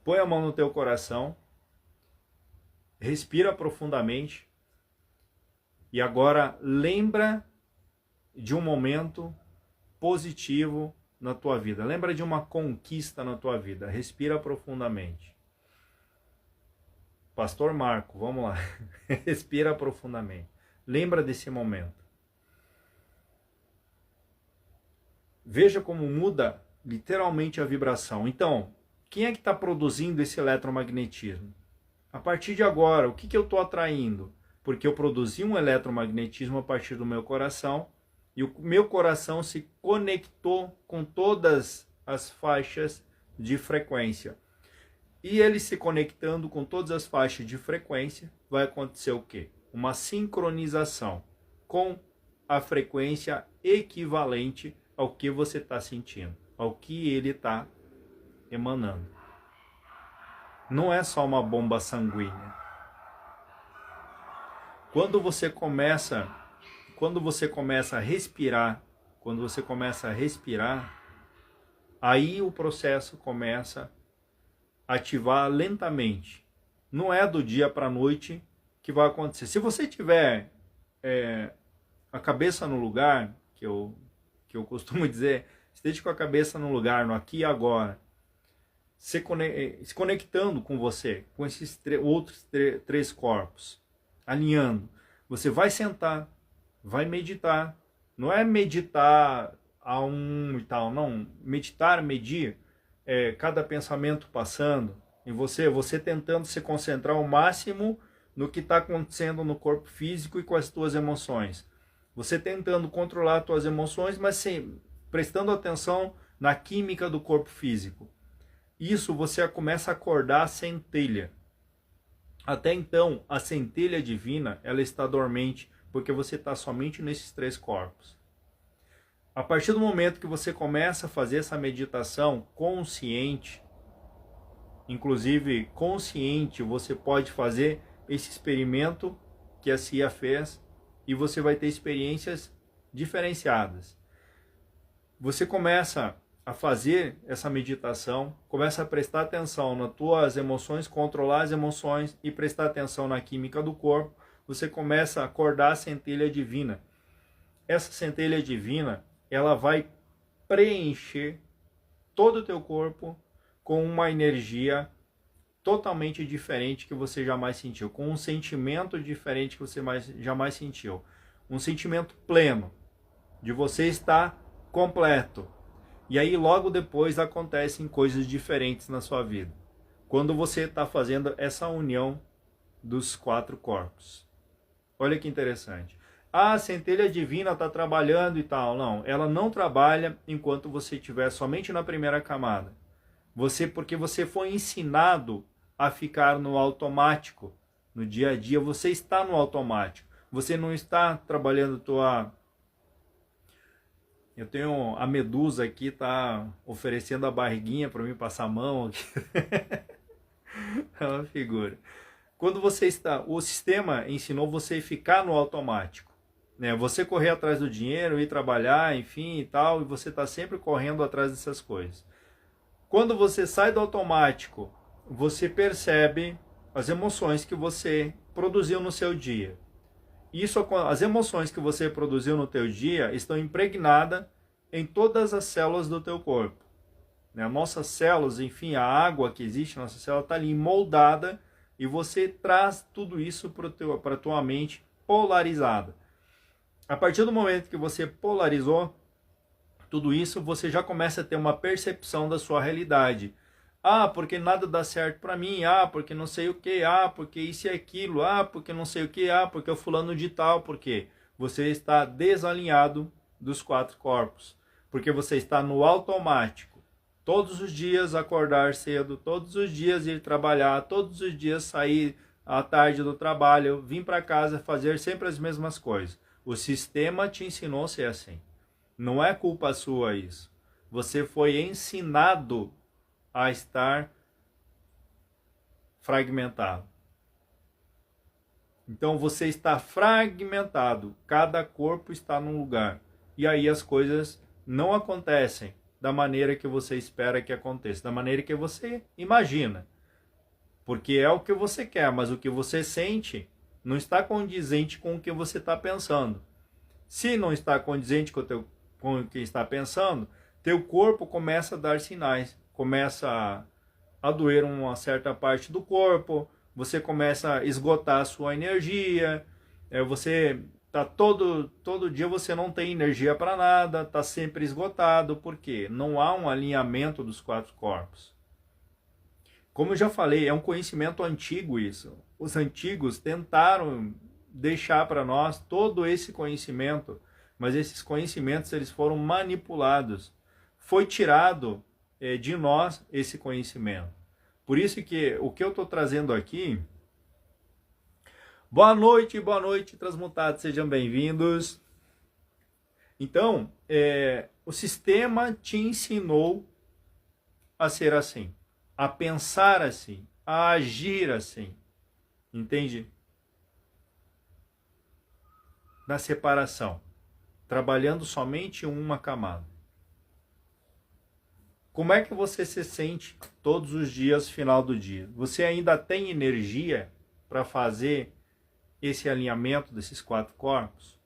Põe a mão no teu coração, respira profundamente e agora lembra de um momento positivo na tua vida. Lembra de uma conquista na tua vida. Respira profundamente. Pastor Marco, vamos lá. Respira profundamente. Lembra desse momento. Veja como muda literalmente a vibração. Então, quem é que está produzindo esse eletromagnetismo? A partir de agora, o que eu estou atraindo? Porque eu produzi um eletromagnetismo a partir do meu coração, e o meu coração se conectou com todas as faixas de frequência. E ele se conectando com todas as faixas de frequência, vai acontecer o quê? Uma sincronização com a frequência equivalente ao que você está sentindo, ao que ele está emanando. Não é só uma bomba sanguínea. Quando você começa a respirar, aí o processo começa a ativar lentamente. Não é do dia para a noite que vai acontecer. Se você tiver a cabeça no lugar, que eu costumo dizer, esteja com a cabeça no lugar, no aqui e agora, se conectando com você, com esses outros três corpos, alinhando. Você vai sentar, vai meditar. Não é meditar a um e tal. Não, meditar, medir, cada pensamento passando em você tentando se concentrar ao máximo no que está acontecendo no corpo físico e com as tuas emoções. Você tentando controlar as tuas emoções, mas sim, prestando atenção na química do corpo físico. Isso você começa a acordar a centelha. Até então, a centelha divina, ela está dormente, porque você está somente nesses 3 corpos. A partir do momento que você começa a fazer essa meditação consciente, inclusive consciente, você pode fazer esse experimento que a CIA fez e você vai ter experiências diferenciadas. Você começa a fazer essa meditação, começa a prestar atenção nas tuas emoções, controlar as emoções e prestar atenção na química do corpo, você começa a acordar a centelha divina. Essa centelha divina, ela vai preencher todo o teu corpo com uma energia totalmente diferente que você jamais sentiu, com um sentimento diferente que você jamais sentiu. Um sentimento pleno, de você estar completo. E aí logo depois acontecem coisas diferentes na sua vida. Quando você está fazendo essa união dos 4 corpos. Olha que interessante. A centelha divina está trabalhando e tal. Não, ela não trabalha enquanto você estiver somente na primeira camada. Porque você foi ensinado a ficar no automático. No dia a dia você está no automático. Você não está trabalhando Eu tenho a Medusa aqui, tá oferecendo a barriguinha para mim passar a mão aqui. É uma figura. Quando você está, o sistema ensinou você a ficar no automático, né? Você correr atrás do dinheiro, ir trabalhar, enfim e tal, e você está sempre correndo atrás dessas coisas. Quando você sai do automático, você percebe as emoções que você produziu no seu dia. As emoções que você produziu no teu dia estão impregnadas em todas as células do teu corpo. As nossas células, enfim, a água que existe na nossa célula está ali moldada e você traz tudo isso para a tua mente polarizada. A partir do momento que você polarizou tudo isso, você já começa a ter uma percepção da sua realidade. Ah, porque nada dá certo para mim. Ah, porque não sei o que. Ah, porque isso e aquilo. Ah, porque não sei o que. Ah, porque o fulano de tal. Porque você está desalinhado dos 4 corpos. Porque você está no automático. Todos os dias acordar cedo, todos os dias ir trabalhar, todos os dias sair à tarde do trabalho, vir para casa fazer sempre as mesmas coisas. O sistema te ensinou a ser assim. Não é culpa sua isso. Você foi ensinado a estar fragmentado. Então você está fragmentado, cada corpo está num lugar. E aí as coisas não acontecem da maneira que você espera que aconteça, da maneira que você imagina. Porque é o que você quer, mas o que você sente não está condizente com o que você está pensando. Se não está condizente com o que está pensando, teu corpo começa a dar sinais. Começa a doer uma certa parte do corpo, você começa a esgotar a sua energia, você tá todo dia você não tem energia para nada, está sempre esgotado, porque não há um alinhamento dos 4 corpos. Como eu já falei, é um conhecimento antigo isso. Os antigos tentaram deixar para nós todo esse conhecimento, mas esses conhecimentos eles foram manipulados. Foi tirado de nós esse conhecimento. Por isso que o que eu estou trazendo aqui... Boa noite, transmutados, sejam bem-vindos. Então, o sistema te ensinou a ser assim, a pensar assim, a agir assim, entende? Na separação, trabalhando somente uma camada. Como é que você se sente todos os dias, final do dia? Você ainda tem energia para fazer esse alinhamento desses 4 corpos?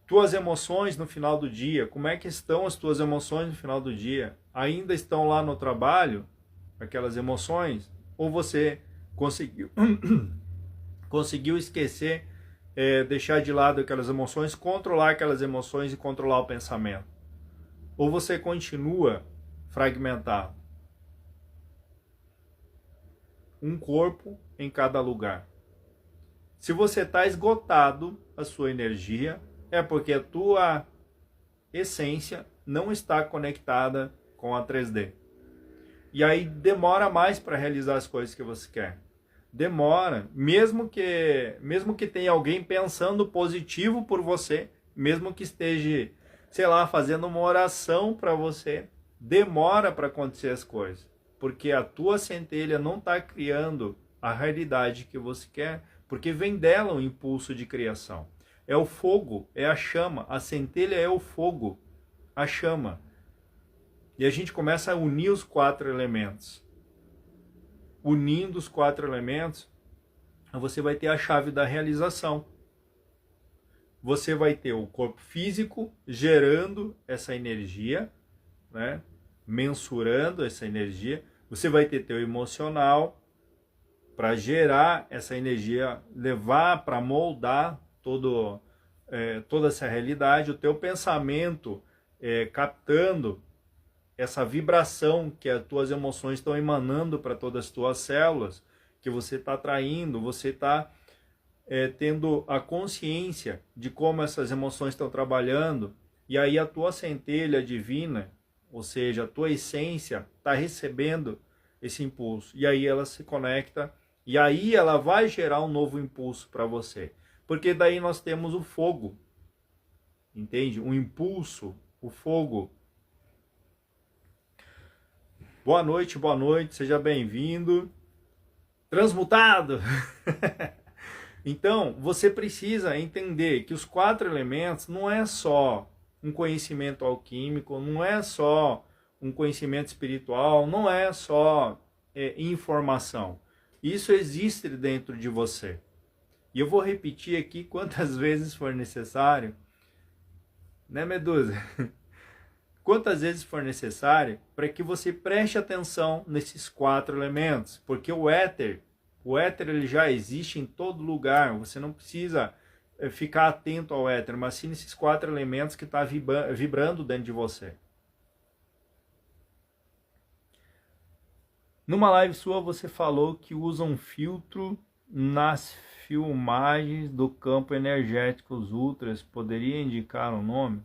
Tuas emoções no final do dia, como é que estão as tuas emoções no final do dia? Ainda estão lá no trabalho, aquelas emoções? Ou você conseguiu esquecer deixar de lado aquelas emoções, controlar aquelas emoções e controlar o pensamento? Ou você continua fragmentado? Um corpo em cada lugar. Se você está esgotado a sua energia, é porque a tua essência não está conectada com a 3D. E aí demora mais para realizar as coisas que você quer. Demora, mesmo que tenha alguém pensando positivo por você, mesmo que esteja, sei lá, fazendo uma oração para você, demora para acontecer as coisas, porque a tua centelha não está criando a realidade que você quer, porque vem dela o impulso de criação. É o fogo, é a chama, a centelha é o fogo, a chama. E a gente começa a unir os 4 elementos. Unindo os 4 elementos, você vai ter a chave da realização. Você vai ter o corpo físico gerando essa energia, né? Mensurando essa energia. Você vai ter teu emocional para gerar essa energia, levar para moldar toda essa realidade. O teu pensamento captando essa vibração que as tuas emoções estão emanando para todas as tuas células, que você está atraindo, você está tendo a consciência de como essas emoções estão trabalhando, e aí a tua centelha divina, ou seja, a tua essência, está recebendo esse impulso, e aí ela se conecta, e aí ela vai gerar um novo impulso para você, porque daí nós temos o fogo, entende? Um impulso, o fogo. Boa noite, seja bem-vindo. Transmutado! Então, você precisa entender que os 4 elementos não é só um conhecimento alquímico, não é só um conhecimento espiritual, não é só informação. Isso existe dentro de você. E eu vou repetir aqui quantas vezes for necessário, né, Medusa? Quantas vezes for necessário para que você preste atenção nesses 4 elementos, porque o éter ele já existe em todo lugar, você não precisa ficar atento ao éter, mas sim nesses 4 elementos que estão vibrando dentro de você. Numa live sua você falou que usa um filtro nas filmagens do campo energético, os ultras, poderia indicar um nome?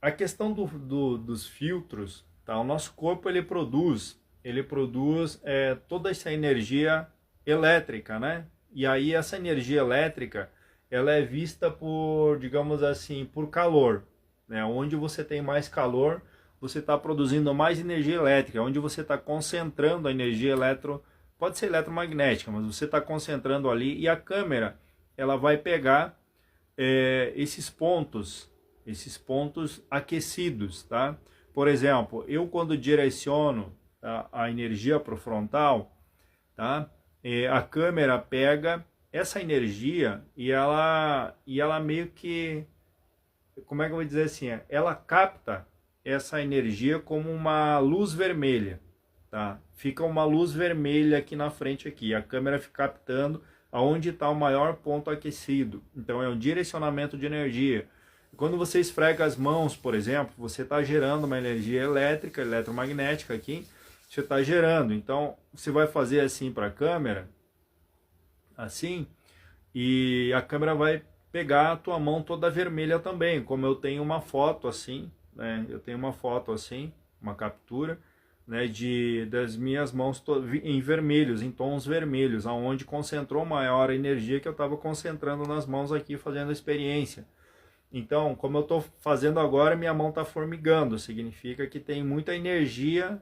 A questão dos filtros, tá? O nosso corpo ele produz toda essa energia elétrica, né? E aí essa energia elétrica ela é vista por, digamos assim, por calor, né? Onde você tem mais calor, você está produzindo mais energia elétrica. Onde você está concentrando a energia pode ser eletromagnética, mas você está concentrando ali, e a câmera ela vai pegar esses pontos aquecidos, tá? Por exemplo, eu quando direciono a energia para o frontal, tá? A câmera pega essa energia e ela meio que, como é que eu vou dizer assim? Ela capta essa energia como uma luz vermelha, tá? Fica uma luz vermelha aqui na frente aqui, a câmera fica captando aonde está o maior ponto aquecido. Então é um direcionamento de energia. Quando você esfrega as mãos, por exemplo, você está gerando uma energia elétrica, eletromagnética aqui, você está gerando. Então você vai fazer assim para a câmera, assim, e a câmera vai pegar a tua mão toda vermelha também, como eu tenho uma foto assim, né? Eu tenho uma foto assim, uma captura, né, das minhas mãos em vermelhos, em tons vermelhos, aonde concentrou maior a energia que eu estava concentrando nas mãos aqui fazendo a experiência. Então, como eu estou fazendo agora, minha mão está formigando, significa que tem muita energia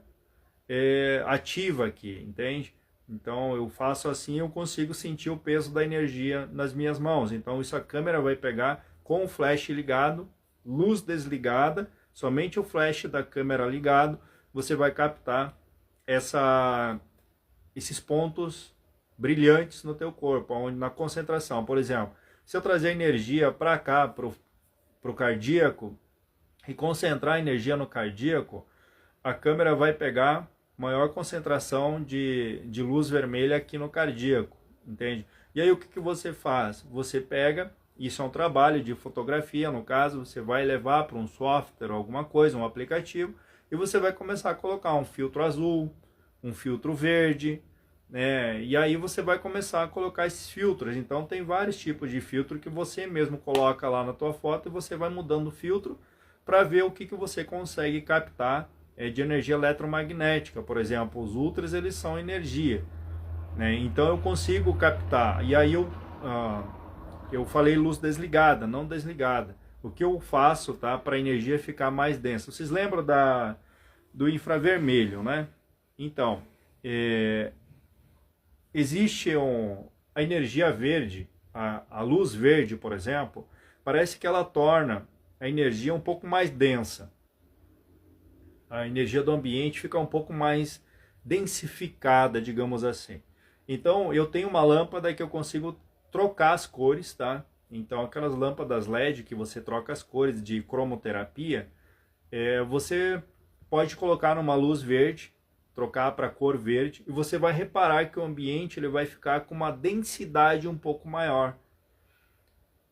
ativa aqui, entende? Então eu faço assim, eu consigo sentir o peso da energia nas minhas mãos. Então isso a câmera vai pegar com o flash ligado, luz desligada, somente o flash da câmera ligado, você vai captar esses pontos brilhantes no teu corpo, onde na concentração. Por exemplo, se eu trazer energia para cá, para o cardíaco, e concentrar a energia no cardíaco, a câmera vai pegar maior concentração de luz vermelha aqui no cardíaco, entende? E aí o que você faz? Você pega, isso é um trabalho de fotografia, no caso, você vai levar para um software, alguma coisa, um aplicativo, e você vai começar a colocar um filtro azul, um filtro verde, né? E aí você vai começar a colocar esses filtros. Então tem vários tipos de filtro que você mesmo coloca lá na tua foto e você vai mudando o filtro para ver o que você consegue captar de energia eletromagnética. Por exemplo, os ultras, eles são energia, né? Então eu consigo captar. E aí eu falei luz desligada, não desligada. O que eu faço, tá, para a energia ficar mais densa? Vocês lembram do infravermelho, né? Então, existe a energia verde, a luz verde, por exemplo, parece que ela torna a energia um pouco mais densa. A energia do ambiente fica um pouco mais densificada, digamos assim. Então, eu tenho uma lâmpada que eu consigo trocar as cores, tá? Então, aquelas lâmpadas LED que você troca as cores de cromoterapia, você pode colocar numa luz verde, trocar para cor verde, e você vai reparar que o ambiente ele vai ficar com uma densidade um pouco maior.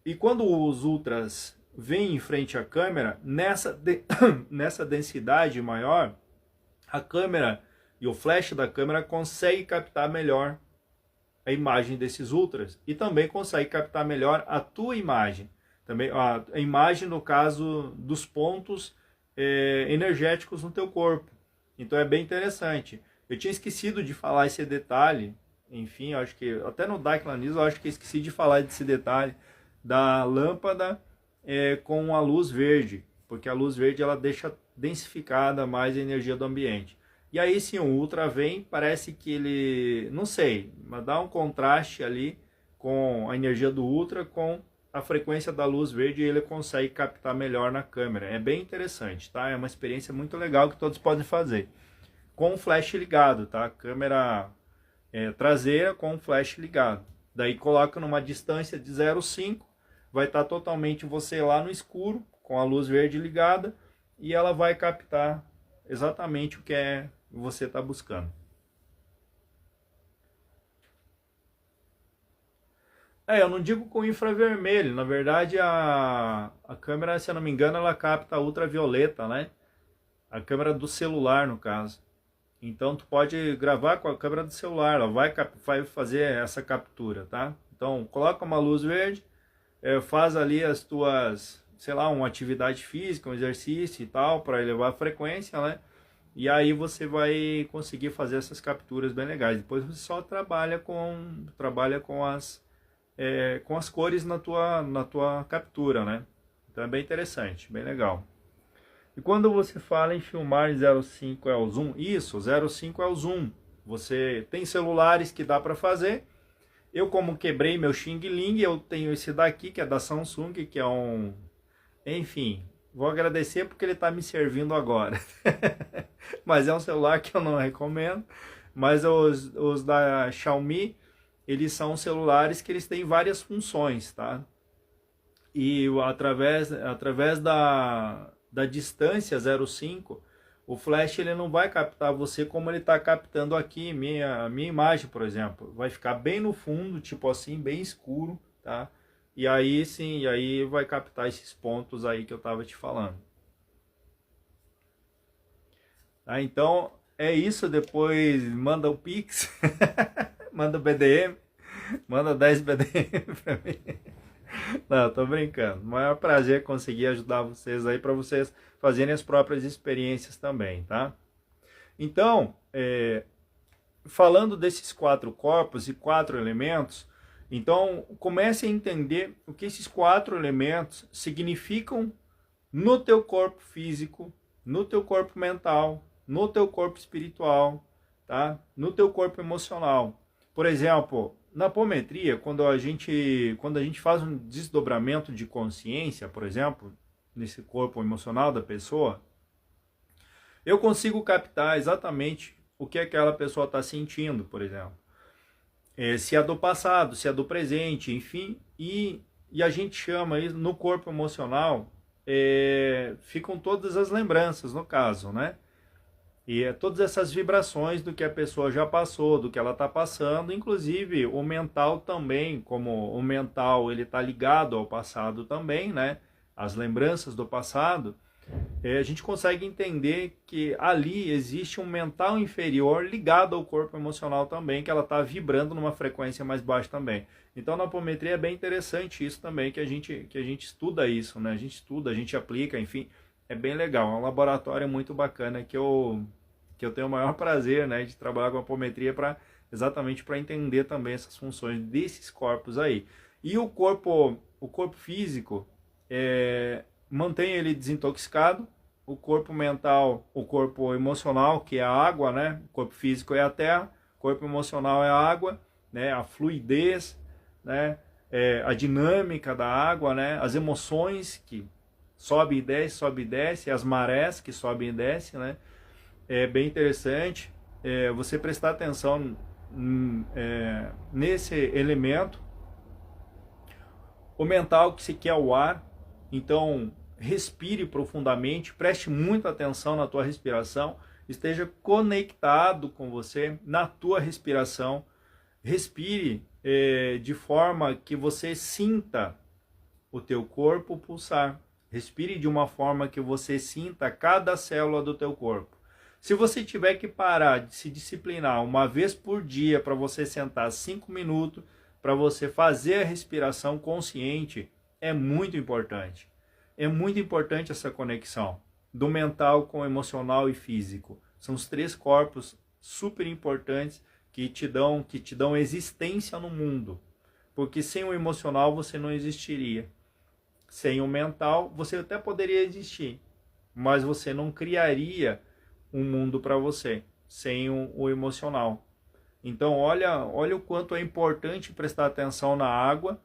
E quando os ultras vêm em frente à câmera, nessa densidade maior, a câmera e o flash da câmera consegue captar melhor a imagem desses ultras e também consegue captar melhor a tua imagem. Também a imagem, no caso, dos pontos energéticos no teu corpo. Então é bem interessante. Eu tinha esquecido de falar esse detalhe, enfim, acho que até no Daiklanismo eu acho que esqueci de falar desse detalhe da lâmpada com a luz verde, porque a luz verde ela deixa densificada mais a energia do ambiente. E aí sim, o ultra vem, parece que ele, não sei, mas dá um contraste ali com a energia do ultra com a frequência da luz verde e ele consegue captar melhor na câmera. É bem interessante, tá? É uma experiência muito legal que todos podem fazer. Com o flash ligado, tá? Câmera traseira com o flash ligado. Daí coloca numa distância de 0,5, vai estar totalmente você lá no escuro, com a luz verde ligada, e ela vai captar exatamente o que você está buscando. Eu não digo com infravermelho, na verdade a câmera, se eu não me engano, ela capta ultravioleta, né? A câmera do celular, no caso. Então tu pode gravar com a câmera do celular, ela vai fazer essa captura, tá? Então coloca uma luz verde, faz ali as tuas, sei lá, uma atividade física, um exercício e tal, para elevar a frequência, né? E aí você vai conseguir fazer essas capturas bem legais. Depois você só trabalha com as cores na tua captura, né? Então é bem interessante, bem legal. E quando você fala em filmar em 0,5 é o zoom, isso, 0,5 é o zoom. Você tem celulares que dá para fazer. Eu, como quebrei meu Xing Ling, eu tenho esse daqui, que é da Samsung, que é um... Enfim, vou agradecer porque ele está me servindo agora. Mas é um celular que eu não recomendo. Mas os da Xiaomi, eles são celulares que eles têm várias funções, tá? E através da distância 0,5, o flash ele não vai captar você como ele está captando aqui a minha imagem, por exemplo. Vai ficar bem no fundo, tipo assim, bem escuro, tá? E aí sim, e aí vai captar esses pontos aí que eu estava te falando. Tá? Então é isso, depois manda o Pix, manda o BDM, manda 10 BDM para mim. Não, tô brincando. O maior prazer é conseguir ajudar vocês aí para vocês fazerem as próprias experiências também, tá? Então, falando desses 4 corpos e 4 elementos, então comece a entender o que esses 4 elementos significam no teu corpo físico, no teu corpo mental, no teu corpo espiritual, tá? No teu corpo emocional. Por exemplo, na apometria, quando a gente faz um desdobramento de consciência, por exemplo, nesse corpo emocional da pessoa, eu consigo captar exatamente o que aquela pessoa está sentindo, por exemplo. Se é do passado, se é do presente, enfim, e a gente chama isso, no corpo emocional, ficam todas as lembranças, no caso, né? E é todas essas vibrações do que a pessoa já passou, do que ela está passando, inclusive o mental também, como o mental ele está ligado ao passado também, né? As lembranças do passado, a gente consegue entender que ali existe um mental inferior ligado ao corpo emocional também, que ela está vibrando numa frequência mais baixa também. Então na apometria é bem interessante isso também, que a gente estuda isso, né? A gente estuda, a gente aplica, enfim, é bem legal. É um laboratório muito bacana que eu tenho o maior prazer, né, de trabalhar com apometria exatamente para entender também essas funções desses corpos aí. E o corpo físico, mantém ele desintoxicado, o corpo mental, o corpo emocional, que é a água, né? O corpo físico é a terra, o corpo emocional é a água, né? A fluidez, né? A dinâmica da água, né? As emoções que sobe e desce, as marés que sobem e descem, né? É bem interessante você prestar atenção nesse elemento. O mental, que se quer o ar, então respire profundamente, preste muita atenção na tua respiração, esteja conectado com você na tua respiração, respire de forma que você sinta o teu corpo pulsar, respire de uma forma que você sinta cada célula do teu corpo. Se você tiver que parar de se disciplinar uma vez por dia para você sentar 5 minutos, para você fazer a respiração consciente, é muito importante. É muito importante essa conexão do mental com o emocional e físico. São os 3 corpos super importantes que te dão existência no mundo. Porque sem o emocional você não existiria. Sem o mental você até poderia existir, mas você não criaria um mundo para você sem o emocional. Então olha o quanto é importante prestar atenção na água,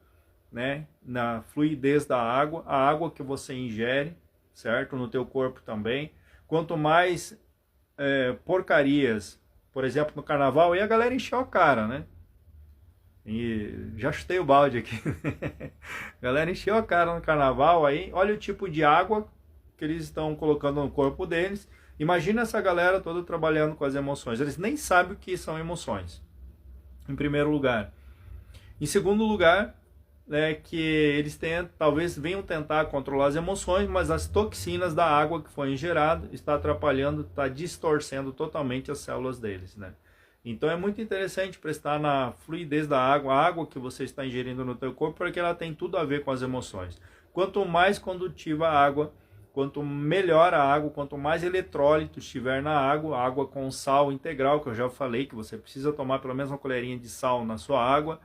né? Na fluidez da água, a água que você ingere, certo? No teu corpo também. Quanto mais porcarias, por exemplo, no carnaval, e a galera encheu a cara, né? E já chutei o balde aqui. A galera encheu a cara no carnaval aí. Olha o tipo de água que eles estão colocando no corpo deles. Imagina essa galera toda trabalhando com as emoções. Eles nem sabem o que são emoções, em primeiro lugar. Em segundo lugar, que eles talvez venham tentar controlar as emoções, mas as toxinas da água que foi ingerada está atrapalhando, está distorcendo totalmente as células deles, né? Então é muito interessante prestar na fluidez da água, a água que você está ingerindo no teu corpo, porque ela tem tudo a ver com as emoções. Quanto mais condutiva a água, quanto melhor a água, quanto mais eletrólito estiver na água com sal integral, que eu já falei que você precisa tomar pelo menos uma colherinha de sal na sua água,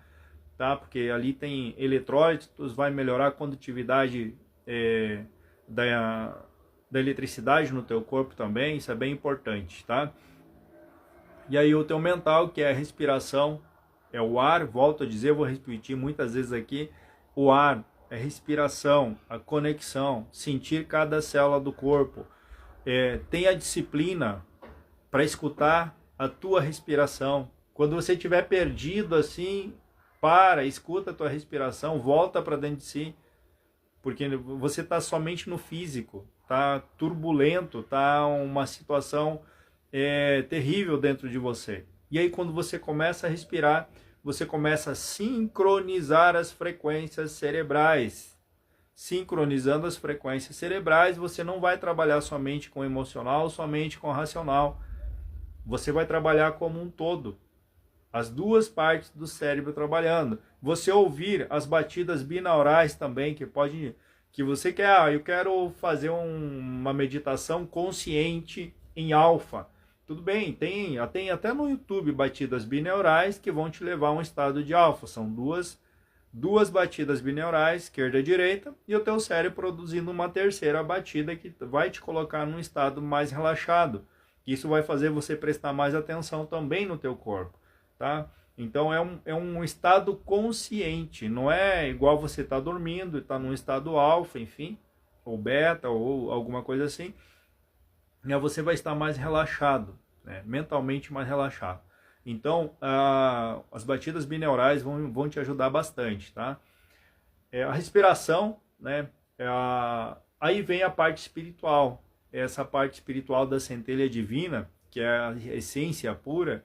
tá? Porque ali tem eletrólitos, vai melhorar a condutividade da eletricidade no teu corpo também, isso é bem importante, tá? E aí o teu mental, que é a respiração, é o ar, volto a dizer, vou repetir muitas vezes aqui, o ar é respiração, a conexão, sentir cada célula do corpo. Tenha disciplina para escutar a tua respiração. Quando você estiver perdido assim, escuta a tua respiração, volta para dentro de si, porque você está somente no físico, está turbulento, está uma situação terrível dentro de você. E aí quando você começa a respirar, você começa a sincronizar as frequências cerebrais. Sincronizando as frequências cerebrais, você não vai trabalhar somente com o emocional, somente com o racional. Você vai trabalhar como um todo. As duas partes do cérebro trabalhando. Você ouvir as batidas binaurais também, que você quer, eu quero fazer uma meditação consciente em alfa. Tudo bem, tem até no YouTube batidas binaurais que vão te levar a um estado de alfa. São duas batidas binaurais, esquerda e direita, e o teu cérebro produzindo uma terceira batida que vai te colocar num estado mais relaxado. Isso vai fazer você prestar mais atenção também no teu corpo, tá? Então é um estado consciente, não é igual você está dormindo, está num estado alfa, enfim, ou beta, ou alguma coisa assim. Você vai estar mais relaxado, né? Mentalmente mais relaxado. Então, as batidas binaurais vão te ajudar bastante, tá? A respiração, né? Aí vem a parte espiritual. Essa parte espiritual da centelha divina, que é a essência pura,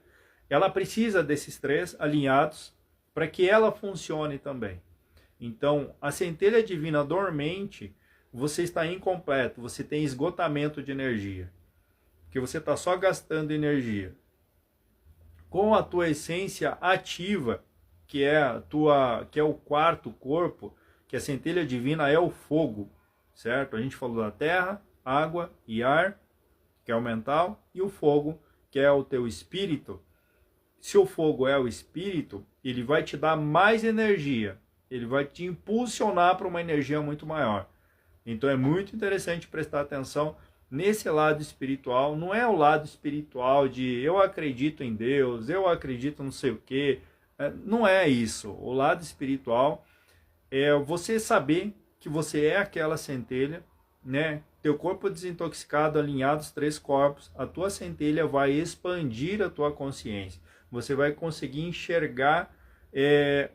ela precisa desses três alinhados para que ela funcione também. Então, a centelha divina dormente, você está incompleto, você tem esgotamento de energia, porque você está só gastando energia. Com a tua essência ativa, que é o quarto corpo, que a centelha divina é o fogo, certo? A gente falou da terra, água e ar, que é o mental, e o fogo, que é o teu espírito. Se o fogo é o espírito, ele vai te dar mais energia, ele vai te impulsionar para uma energia muito maior. Então é muito interessante prestar atenção nesse lado espiritual. Não é o lado espiritual de eu acredito em Deus, eu acredito não sei o quê. Não é isso. O lado espiritual é você saber que você é aquela centelha, né? Teu corpo desintoxicado, alinhado os três corpos, a tua centelha vai expandir a tua consciência. Você vai conseguir enxergar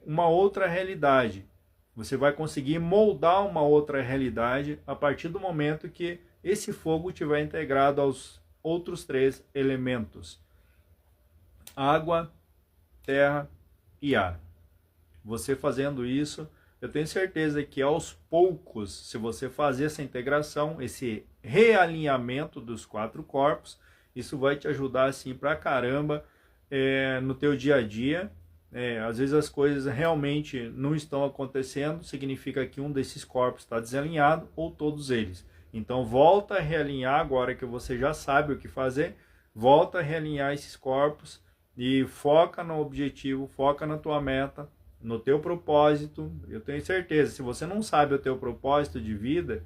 uma outra realidade. Você vai conseguir moldar uma outra realidade a partir do momento que esse fogo estiver integrado aos outros três elementos: água, terra e ar. Você fazendo isso, eu tenho certeza que aos poucos, se você fazer essa integração, esse realinhamento dos quatro corpos, isso vai te ajudar assim pra caramba no teu dia a dia. Às vezes as coisas realmente não estão acontecendo, significa que um desses corpos está desalinhado ou todos eles. Então volta a realinhar agora que você já sabe o que fazer, volta a realinhar esses corpos e foca no objetivo, foca na tua meta, no teu propósito. Eu tenho certeza, se você não sabe o teu propósito de vida,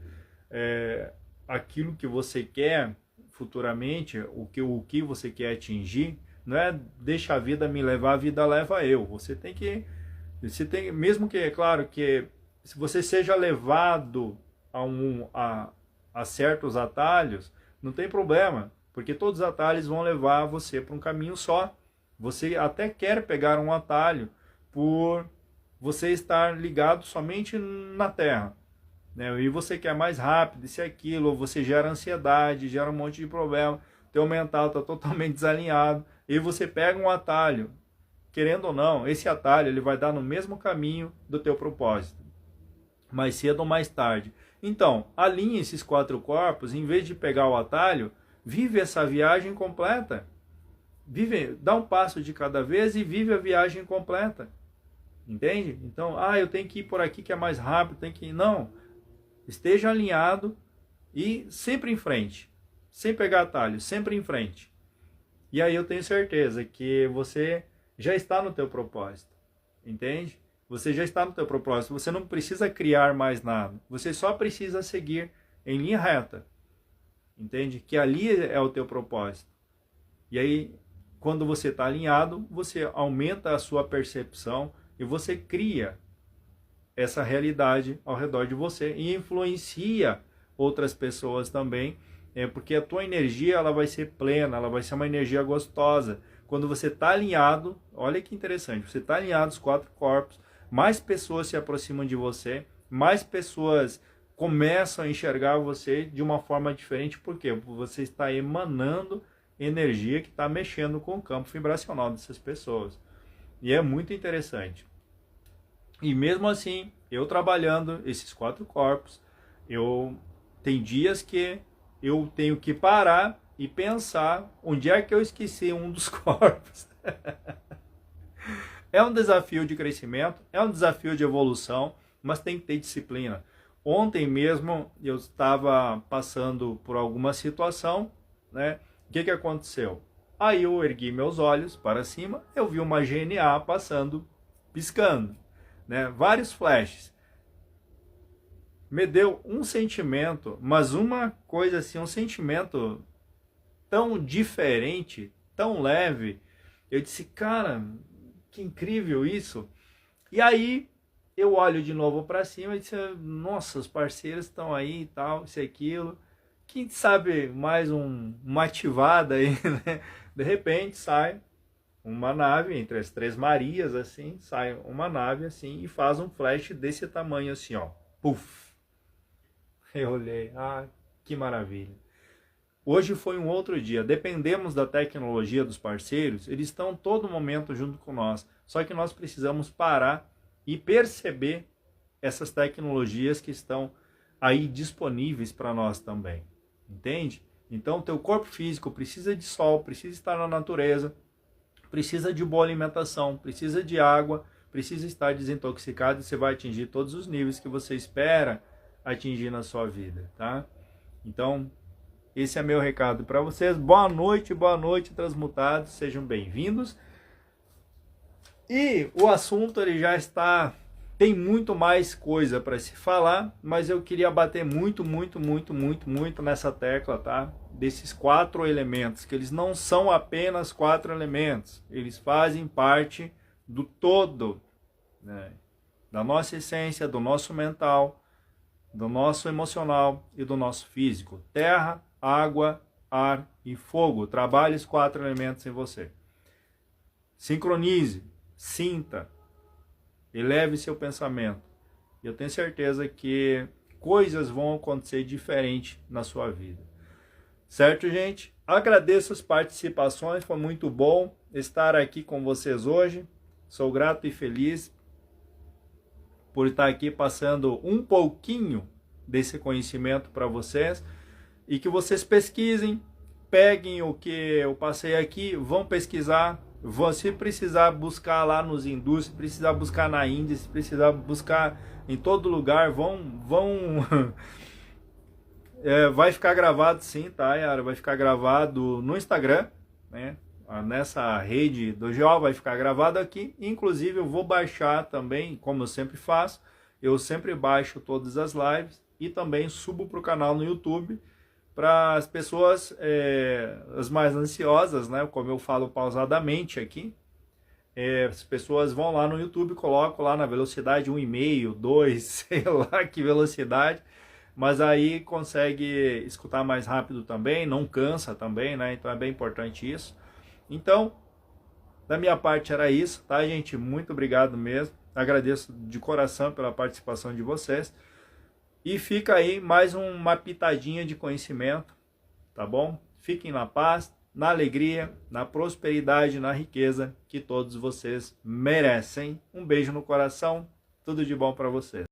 aquilo que você quer futuramente, o que você quer atingir, não é deixa a vida me levar, a vida leva eu. Você tem, mesmo que, é claro, que se você seja levado a certos atalhos, não tem problema, porque todos os atalhos vão levar você para um caminho só. Você até quer pegar um atalho por você estar ligado somente na Terra, né? E você quer mais rápido, isso e aquilo, ou você gera ansiedade, gera um monte de problema, teu mental está totalmente desalinhado, e você pega um atalho, querendo ou não, esse atalho ele vai dar no mesmo caminho do teu propósito, mais cedo ou mais tarde. Então, alinhe esses quatro corpos, em vez de pegar o atalho, vive essa viagem completa. Dá um passo de cada vez e vive a viagem completa. Entende? Então, eu tenho que ir por aqui que é mais rápido, tem que ir. Não. Esteja alinhado e sempre em frente. Sem pegar atalho, sempre em frente. E aí eu tenho certeza que você já está no teu propósito. Entende? Você já está no teu propósito. Você não precisa criar mais nada. Você só precisa seguir em linha reta. Entende? Que ali é o teu propósito. E aí, quando você está alinhado, você aumenta a sua percepção e você cria essa realidade ao redor de você e influencia outras pessoas também, porque a tua energia ela vai ser plena, ela vai ser uma energia gostosa. Quando você está alinhado, olha que interessante, você está alinhado os quatro corpos, mais pessoas se aproximam de você, mais pessoas começam a enxergar você de uma forma diferente, porque você está emanando energia que está mexendo com o campo vibracional dessas pessoas. E é muito interessante. E mesmo assim, eu trabalhando esses quatro corpos, tem dias que eu tenho que parar e pensar onde é que eu esqueci um dos corpos. É um desafio de crescimento, é um desafio de evolução, mas tem que ter disciplina. Ontem mesmo eu estava passando por alguma situação, né? O que aconteceu? Aí eu ergui meus olhos para cima, eu vi uma GNA passando, piscando, né? Vários flashes. Me deu um sentimento, mas uma coisa assim, um sentimento tão diferente, tão leve. Eu disse, cara, que incrível isso. E aí eu olho de novo para cima e disse, nossa, os parceiros estão aí e tal, isso e aquilo. Quem sabe mais uma ativada aí, né? De repente sai uma nave, entre as Três Marias, assim, sai uma nave assim e faz um flash desse tamanho assim, ó. Puf! Eu olhei, que maravilha. Hoje foi um outro dia. Dependemos da tecnologia dos parceiros, eles estão todo momento junto com nós. Só que nós precisamos parar e perceber essas tecnologias que estão aí disponíveis para nós também. Entende? Então, o teu corpo físico precisa de sol, precisa estar na natureza, precisa de boa alimentação, precisa de água, precisa estar desintoxicado e você vai atingir todos os níveis que você espera atingir na sua vida, tá? Então, esse é meu recado para vocês. Boa noite, transmutados, sejam bem-vindos. E o assunto ele já está, tem muito mais coisa para se falar, mas eu queria bater muito nessa tecla, tá? Desses 4 elementos, que eles não são apenas 4 elementos, eles fazem parte do todo, né? Da nossa essência, do nosso mental, do nosso emocional e do nosso físico. Terra, água, ar e fogo. Trabalhe os 4 elementos em você. Sincronize, sinta, eleve seu pensamento. Eu tenho certeza que coisas vão acontecer diferente na sua vida. Certo, gente? Agradeço as participações, foi muito bom estar aqui com vocês hoje. Sou grato e feliz por estar aqui passando um pouquinho desse conhecimento para vocês e que vocês pesquisem, peguem o que eu passei aqui, vão pesquisar, se precisar buscar lá nos hindus, se precisar buscar na Índia, se precisar buscar em todo lugar, vai ficar gravado sim, tá, Yara? Vai ficar gravado no Instagram, né? Nessa rede do GO vai ficar gravado aqui. Inclusive eu vou baixar também, como eu sempre faço, eu sempre baixo todas as lives e também subo para o canal no YouTube para as pessoas, as mais ansiosas, né? Como eu falo pausadamente aqui, as pessoas vão lá no YouTube, colocam lá na velocidade 1,5, 2, sei lá que velocidade, mas aí consegue escutar mais rápido também, não cansa também, né? Então é bem importante isso. Então, da minha parte era isso, tá, gente? Muito obrigado mesmo. Agradeço de coração pela participação de vocês. E fica aí mais uma pitadinha de conhecimento, tá bom? Fiquem na paz, na alegria, na prosperidade, na riqueza que todos vocês merecem. Um beijo no coração, tudo de bom para vocês.